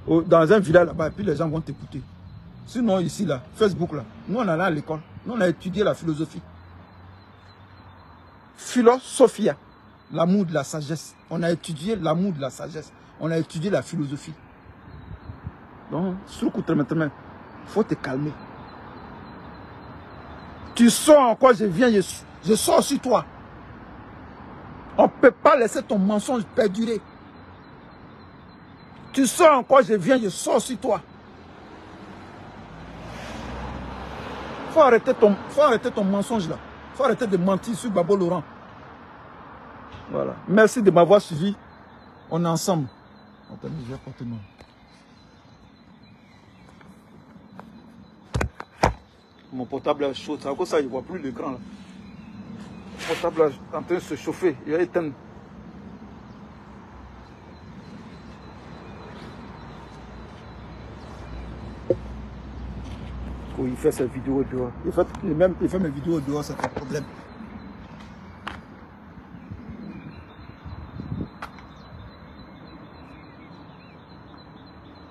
Dans un village là-bas, et puis les gens vont t'écouter. Sinon ici là, Facebook là, nous on allait à l'école. Nous on a étudié la philosophie. Philosophia, l'amour de la sagesse. On a étudié l'amour de la sagesse. On a étudié la philosophie. Donc, Soukou Tremeteme, il faut te calmer. Tu sors encore, je viens, je sors sur toi. On ne peut pas laisser ton mensonge perdurer. Tu sors encore, je viens, je sors sur toi. Faut arrêter ton mensonge là. Faut arrêter de mentir sur Gbagbo Laurent. Voilà. Merci de m'avoir suivi. On est ensemble. Attendez, je vais porter moi. Mon portable est chaud. C'est à cause de ça, je ne vois plus l'écran là. Mon portable est en train de se chauffer. Il est éteint. Oh, il fait ses vidéos dehors. Il fait mes vidéos dehors, c'est un problème.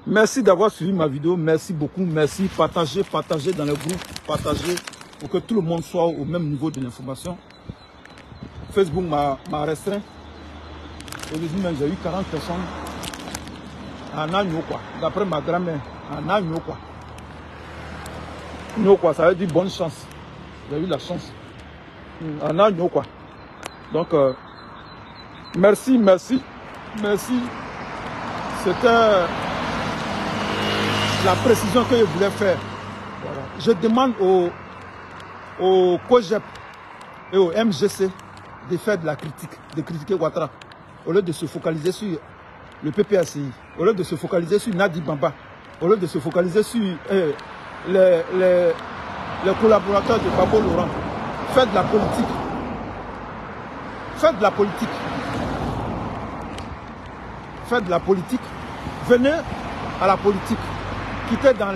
Merci d'avoir suivi ma vidéo. Merci beaucoup. Merci. Partagez dans le groupe. Partagez pour que tout le monde soit au même niveau de l'information. Facebook m'a restreint. Aujourd'hui même, j'ai eu 40 personnes en agneau quoi. D'après ma grand-mère, en agneau quoi. Non quoi, ça veut dire bonne chance. J'ai eu la chance. En agneau quoi. Donc, merci. C'était la précision que je voulais faire. Voilà. Je demande au COJEP et au MGC de faire de la critique, de critiquer Ouattara, au lieu de se focaliser sur le PPACI, au lieu de se focaliser sur Nadi Bamba, au lieu de se focaliser sur les collaborateurs de Babo Laurent. Faites de la politique. Faites de la politique. Faites de la politique. Venez à la politique. Quittez dans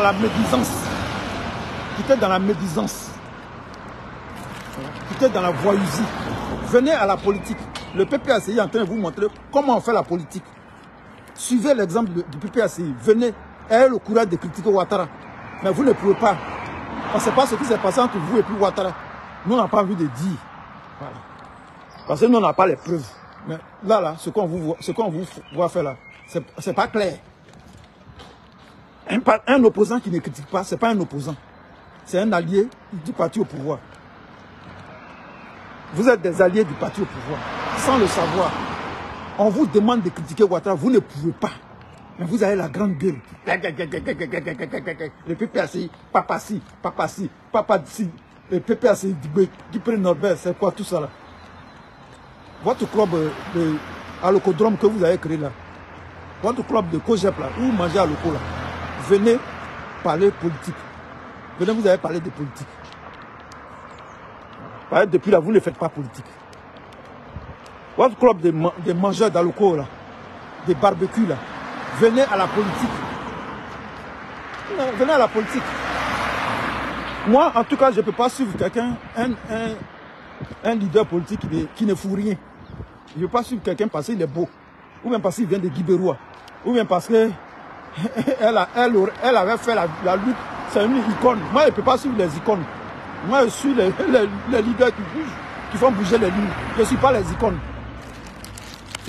la médisance. Quittez dans la médisance. Quittez dans la voyousie. Venez à la politique. Le PPACI est en train de vous montrer comment on fait la politique. Suivez l'exemple du PPACI. Venez, ayez le courage de critiquer Ouattara. Mais vous ne pouvez pas. On ne sait pas ce qui s'est passé entre vous et puis Ouattara. Nous, on n'a pas envie de dire. Voilà. Parce que nous, on n'a pas les preuves. Mais là, ce qu'on vous voit faire là, c'est pas clair. Un opposant qui ne critique pas, ce n'est pas un opposant. C'est un allié du parti au pouvoir. Vous êtes des alliés du parti au pouvoir, sans le savoir. On vous demande de critiquer Ouattara, vous ne pouvez pas. Mais vous avez la grande gueule. Le PPACI, papa ci, le PPACI, qui prend Norbert, c'est quoi tout ça là? Votre club à l'Ocodrome que vous avez créé là, votre club de COJEP là, où vous mangez à l'Oco là, venez parler politique. Venez, vous avez parlé de politique. Depuis là, vous ne faites pas politique. Votre club de mangeurs d'Aloco là, des barbecues là, venez à la politique. Non, venez à la politique. Moi, en tout cas, je ne peux pas suivre quelqu'un, un leader politique qui ne fout rien. Je ne peux pas suivre quelqu'un parce qu'il est beau. Ou même parce qu'il vient de Guibérois. Ou même parce qu'elle avait fait la lutte. C'est une icône. Moi, je ne peux pas suivre les icônes. Moi, je suis les leaders qui bougent, qui font bouger les lignes. Je ne suis pas les icônes.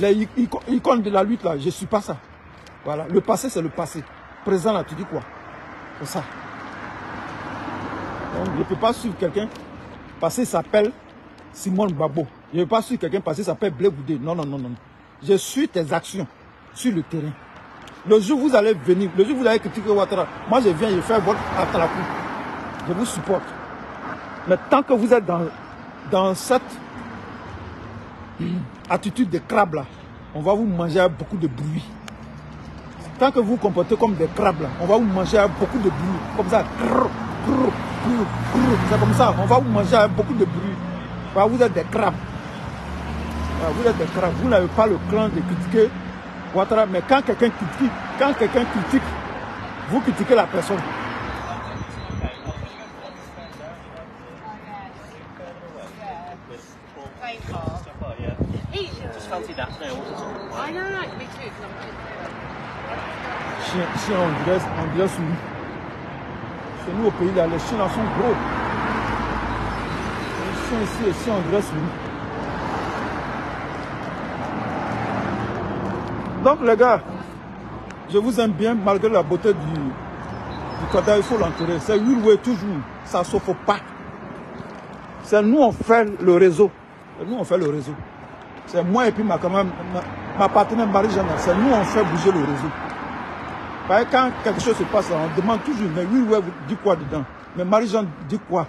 Les icônes de la lutte, là, je ne suis pas ça. Voilà. Le passé, c'est le passé. Présent, là, tu dis quoi? C'est ça. Donc, je ne peux pas suivre quelqu'un parce qu'il s'appelle Simon Babo. Je ne peux pas suivre quelqu'un parce qu'il s'appelle Blé Goudé. Non. Je suis tes actions sur le terrain. Le jour où vous allez venir, le jour où vous allez critiquer Ouattara, moi, je viens, je fais votre atrapou. Je vous supporte. Mais tant que vous êtes dans cette attitude de crabe là, on va vous manger avec beaucoup de bruit. Tant que vous vous comportez comme des crabes là, on va vous manger avec beaucoup de bruit. Comme ça. C'est comme ça. On va vous manger avec beaucoup de bruit. Voilà, vous êtes des crabes. Voilà, vous êtes des crabes. Vous n'avez pas le clan de critiquer Ouattara. Mais quand quelqu'un critique, vous critiquez la personne. Chien, on dirait sous lui. Chez nous au pays là, les chiens là sont gros. Les chiens ici, les chiens on dirait sous lui. Donc les gars, je vous aime bien malgré la beauté du cadavre, il faut l'enterrer. C'est Wilway toujours, ça ne s'offre pas. C'est nous on fait le réseau. Nous on fait le réseau. C'est moi et puis ma partenaire Marie-Jeanne. C'est nous on fait bouger le réseau. Parce que quand quelque chose se passe, on demande toujours, mais oui, vous dites quoi dedans? Mais Marie-Jeanne dit quoi?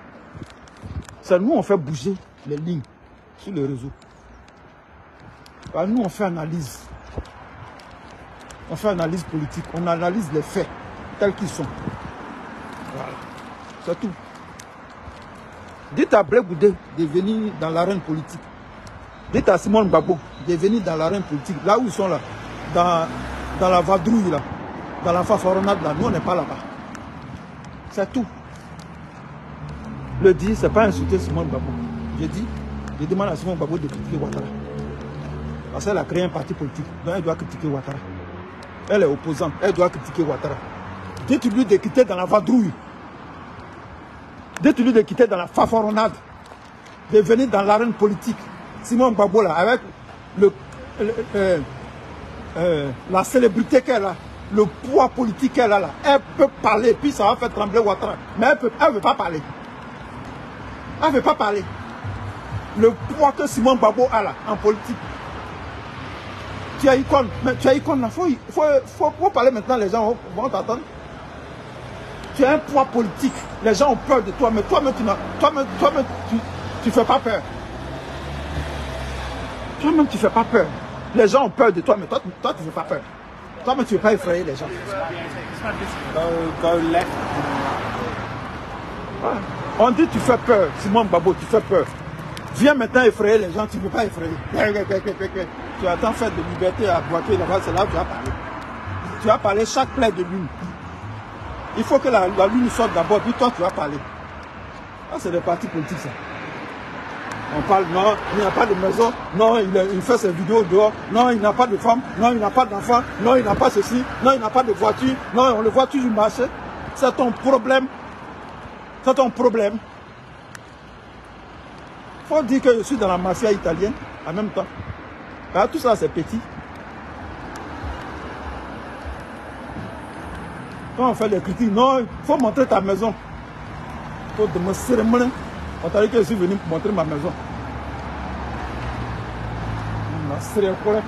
C'est nous on fait bouger les lignes sur le réseau. Parce que nous on fait analyse. On fait analyse politique. On analyse les faits tels qu'ils sont. Voilà. C'est tout. Dites à Blé Goudé de venir dans l'arène politique. Dites à Simon Babo de venir dans l'arène politique. Là où ils sont là. Dans la vadrouille là. Dans la fafaronade là. Nous on n'est pas là-bas. C'est tout. Le dit, c'est pas insulter Simon Babo. Je demande à Simon Babo de critiquer Ouattara. Parce qu'elle a créé un parti politique. Donc elle doit critiquer Ouattara. Elle est opposante. Elle doit critiquer Ouattara. Dites-lui de quitter dans la vadrouille. Dites-lui de quitter dans la fafaronade. De venir dans l'arène politique. Simon Babo là, avec la célébrité qu'elle a, le poids politique qu'elle a là, elle peut parler, puis ça va faire trembler Ouattara. Mais elle ne veut pas parler. Elle ne veut pas parler. le poids que Simon Gbagbo a là, en politique. Tu as icône, mais tu as icône là, faut parler maintenant, les gens vont t'attendre. Tu as un poids politique, les gens ont peur de toi, mais toi-même, tu fais pas peur. Toi-même, tu fais pas peur. Les gens ont peur de toi, mais toi tu fais pas peur. Toi-même, tu ne veux pas effrayer les gens. Ouais. On dit tu fais peur, Simon Gbagbo, tu fais peur. Viens maintenant effrayer les gens, tu ne veux pas effrayer. Tu attends faire de liberté à Boaké, là-bas, c'est là où tu vas parler. Tu vas parler chaque plaie de lune. Il faut que la lune sorte d'abord, puis toi tu vas parler. Ah, c'est des partis politiques ça. On parle, non, il n'y a pas de maison, non, il fait ses vidéos dehors, non, il n'a pas de femme, non, il n'a pas d'enfant, non, il n'a pas ceci, non, il n'a pas de voiture, non, on le voit toujours marcher. C'est ton problème. C'est ton problème. Il faut dire que je suis dans la mafia italienne en même temps. Alors, tout ça, c'est petit. Quand on fait les critiques, non, il faut montrer ta maison. Il faut démontrer. On t'a dit que je suis venu montrer ma maison. Il faut démontrer.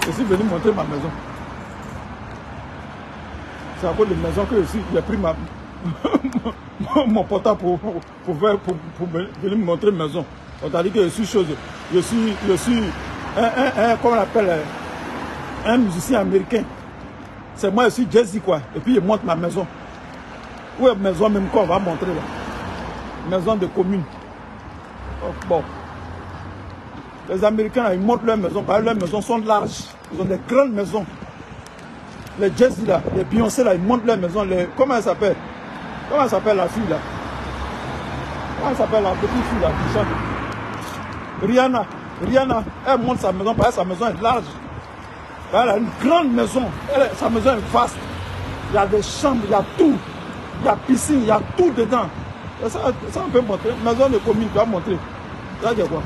Je suis venu montrer ma maison. C'est à cause de la maison que j'ai pris mon portable pour venir me montrer ma maison. On t'a dit que je suis chose. Je suis comment on appelle, un musicien américain. C'est moi, je suis Jay-Z quoi. Et puis je montre ma maison. Où est la maison même qu'on va montrer là? Maison de commune. Oh, bon. Les Américains, là, ils montrent leur maison. Parce que leurs maisons sont larges. Ils ont des grandes maisons. Les Jay-Z là, les Beyoncé là, ils montrent leur maison. Comment elle s'appelle? Comment elle s'appelle la fille là? Comment elle s'appelle la petite fille là qui chante? Rihanna, elle montre sa maison parce que sa maison est large. Elle a une grande maison. Sa maison est vaste. Il y a des chambres, il y a tout. Il y a piscine, il y a tout dedans. Ça on peut montrer. Maison de commune, tu vas montrer. Ça c'est quoi?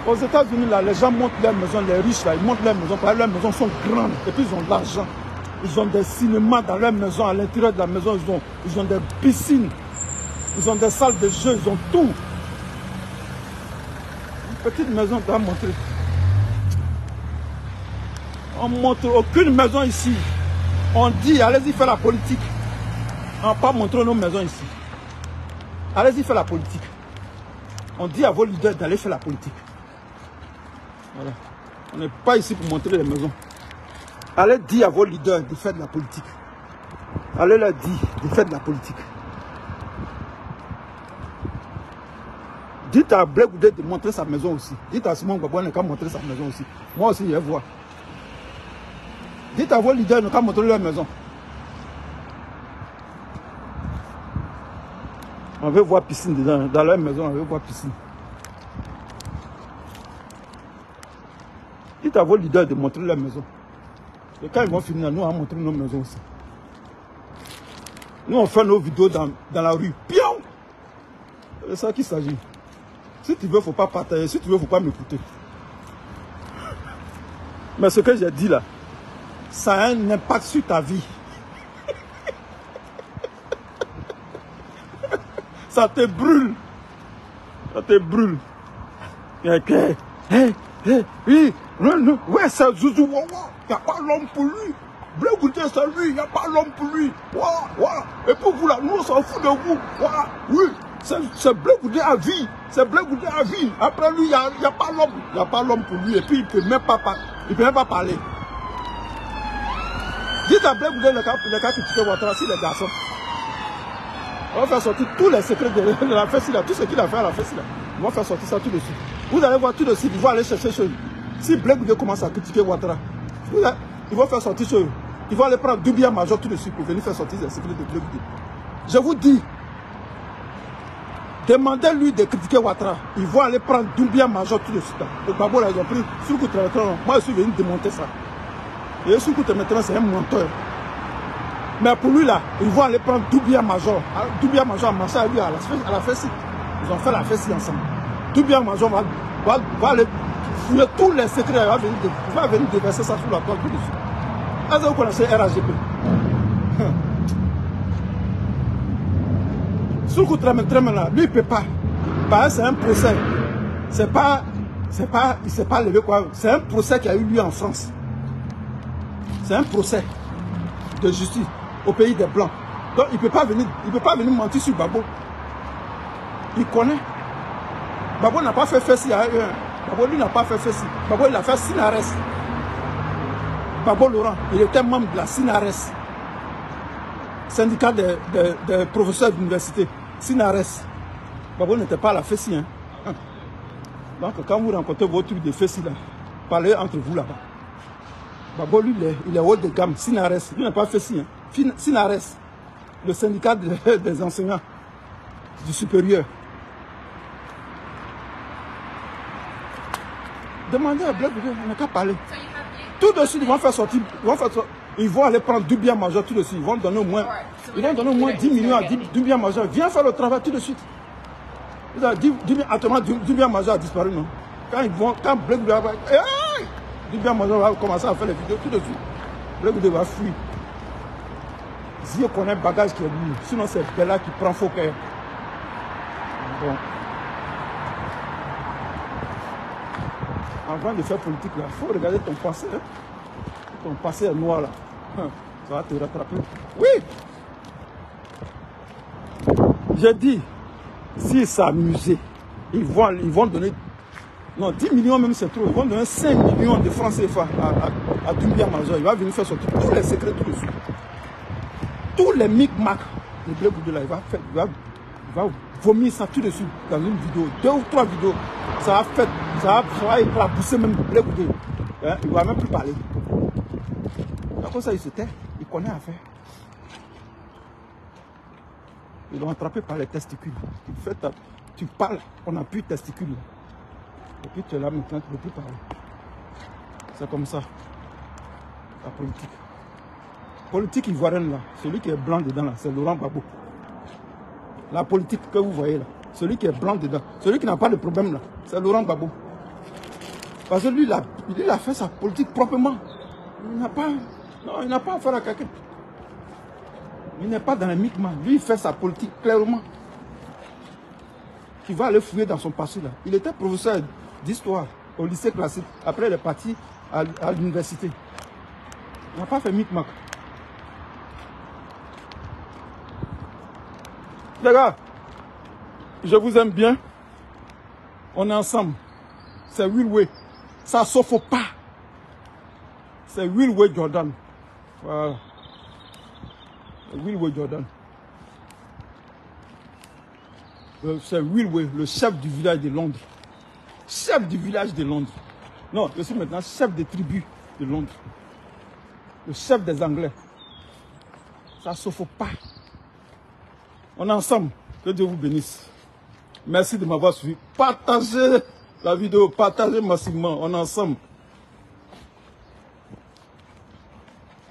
Aux États-Unis, là, les gens montent leur maison, les riches, là, ils montent leur maison parce que leurs maisons sont grandes et puis ils ont de l'argent. Ils ont des cinémas dans leur maison, à l'intérieur de la maison, ils ont des piscines, ils ont des salles de jeux, ils ont tout. Une petite maison, tu vas montrer. On ne montre aucune maison ici. On dit, allez-y faire la politique. On ne va pas montrer nos maisons ici. Allez-y faire la politique. On dit à vos leaders d'aller faire la politique. Voilà. On n'est pas ici pour montrer les maisons. Allez dire à vos leaders de faire de la politique. Allez leur dire de faire de la politique. Dites à Blé Goudé de montrer sa maison aussi. Dites à Simon Gbagbo de montrer sa maison aussi. Moi aussi, je vais voir. Dites à vos leaders de montrer leur maison. On veut voir piscine dedans. Dans leur maison, on veut voir piscine. Dites à vos leaders de montrer leur maison. Et quand ils vont finir, nous, on va montrer nos maisons aussi. Nous, on fait nos vidéos dans la rue. Pion! C'est de ça qu'il s'agit. Si tu veux, il ne faut pas partager. Si tu veux, il ne faut pas m'écouter. Mais ce que j'ai dit là, ça a un impact sur ta vie. Ça te brûle. Ça te brûle. Oui, ouais, c'est Zouzou. Il n'y a pas l'homme pour lui. Blé Goudé, c'est lui. Il n'y a pas l'homme pour lui. Et pour vous là, nous, on s'en fout de vous. Oui, c'est Blé Goudé à vie. C'est Blé Goudé à vie. Après lui, il n'y a pas l'homme. Il n'y a pas l'homme pour lui. Et puis, il ne peut même pas parler. Dites à Blé Goudé, le cas critiqué Ouattara, si les garçons. On va faire sortir tous les secrets de la fesse là, tout ce qu'il a fait à la fesse là. On va faire sortir ça tout de suite. Vous allez voir tout de suite, ils vont aller chercher chez eux. Si Blé Goudé commence à critiquer Ouattara, ils vont faire sortir chez eux. Ils vont aller prendre Doumbia Major tout de suite pour venir faire sortir les secrets de Blé Goudé. Je vous dis, demandez-lui de critiquer Ouattara. Ils vont aller prendre Doumbia Major tout de suite. Le Gbagbo là, ils ont pris sur le coup de moi je suis venu démonter ça. Et sur le coup de maintenant, c'est un menteur. Mais pour lui là, ils vont aller prendre Doumbia Major. Doumbia Major a marché avec lui à la fesse. Ils ont fait la fesse ensemble. Doumbia Major va aller fouiller tous les secrets. Il va venir déverser ça sous la toile tout de suite. Est-ce que vous connaissez RAGP? Soukou Tremen là, lui il peut pas. Parce que c'est un procès. Il s'est pas levé quoi. C'est un procès qui a eu lieu en France. C'est un procès de justice au pays des Blancs. Donc il peut pas venir mentir sur Babo. Il connaît. Babo n'a pas fait Fessi à eux. Babo lui n'a pas fait Fessi. Babo il a fait Sinares. Babo Laurent, il était membre de la Sinares. Syndicat des professeurs d'université. Sinares. Babo n'était pas à la Fessi. Hein. Donc quand vous rencontrez vos trucs de Fessi là, parlez entre vous là-bas. Babo lui il est haut de gamme. Sinares. Lui n'a pas Fessi. Hein. Sinares. Le syndicat des enseignants du supérieur. Demandez à Black, on n'a qu'à parler. Tout de suite, ils vont faire sortir. Ils vont aller prendre du bien majeur tout de suite. Ils vont donner au moins 10 millions à du bien majeur. Viens faire le travail tout de suite. Actuellement, du bien majeur a disparu, non? Quand Black va du bien majeur va commencer à faire les vidéos tout de suite. Black va fuir. Si on connaît le bagage qui est lui, sinon c'est Bella qui prend faux cœur. Bon. Avant de faire politique, il faut regarder ton passé. Hein? Ton passé est noir là. Ça va te rattraper. Oui! J'ai dit, s'ils s'amusaient, ils vont donner. Non, 10 millions même c'est trop. Ils vont donner 5 millions de francs CFA à Doumbia Major. Il va venir faire sortir tous les secrets tout de suite. Tous les micmacs de Blé Goudela, il va vomir ça tout de suite dans une vidéo, 2 ou 3 vidéos. Ça va éclabousser même Blé Goudela. Hein, il ne va même plus parler. Comme ça, il se tait, il connaît à faire. Ils l'ont attrapé par les testicules. Tu parles, on n'a plus de testicules. Et puis tu es là maintenant, tu ne peux plus parler. C'est comme ça, la politique. Politique ivoirienne là, celui qui est blanc dedans là, c'est Laurent Gbagbo. La politique que vous voyez là, celui qui est blanc dedans, celui qui n'a pas de problème là, c'est Laurent Gbagbo. Parce que lui, il a fait sa politique proprement. Il n'a pas affaire à quelqu'un. Il n'est pas dans les micmacs. Lui, il fait sa politique clairement. Il va aller fouiller dans son passé là. Il était professeur d'histoire au lycée classique. Après, il est parti à l'université. Il n'a pas fait micmac. Les gars, je vous aime bien. On est ensemble. C'est Will Way. Ça ne s'offre pas. C'est Will Way Jordan. Voilà. Will Way Jordan. C'est Will Way, le chef du village de Londres. Chef du village de Londres. Non, je suis maintenant chef des tribus de Londres. Le chef des Anglais. Ça ne s'offre pas. On est ensemble. Que Dieu vous bénisse. Merci de m'avoir suivi. Partagez la vidéo. Partagez massivement. On est ensemble.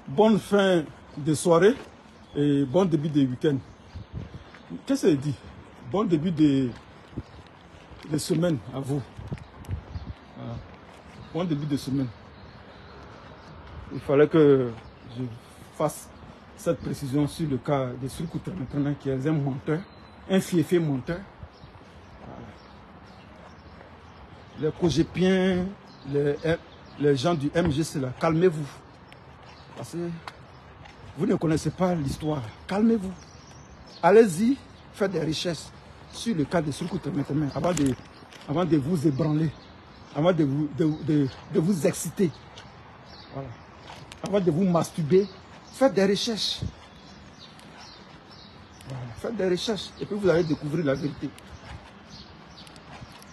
Bonne fin de soirée et bon début de week-end. Qu'est-ce que ça dit? Bon début de semaine à vous. Voilà. Bon début de semaine. Il fallait que je fasse cette précision sur le cas de Soukou Tremen qui est un menteur, un fiefé menteur. Voilà. Les cogépiens, les gens du MGC là, calmez-vous. Parce que vous ne connaissez pas l'histoire. Calmez-vous. Allez-y, faites des recherches sur le cas de Soukou Tremen avant de vous ébranler, avant de vous exciter. Voilà. Avant de vous masturber, faites des recherches. Voilà. Faites des recherches et puis vous allez découvrir la vérité.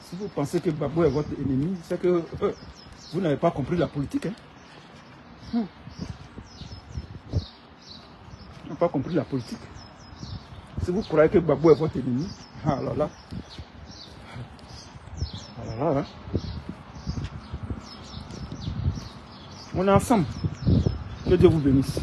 Si vous pensez que Gbagbo est votre ennemi, c'est que vous n'avez pas compris la politique. Hein? Vous n'avez pas compris la politique. Si vous croyez que Gbagbo est votre ennemi, ah là là. Ah là là, hein? On est ensemble. Que Dieu vous bénisse.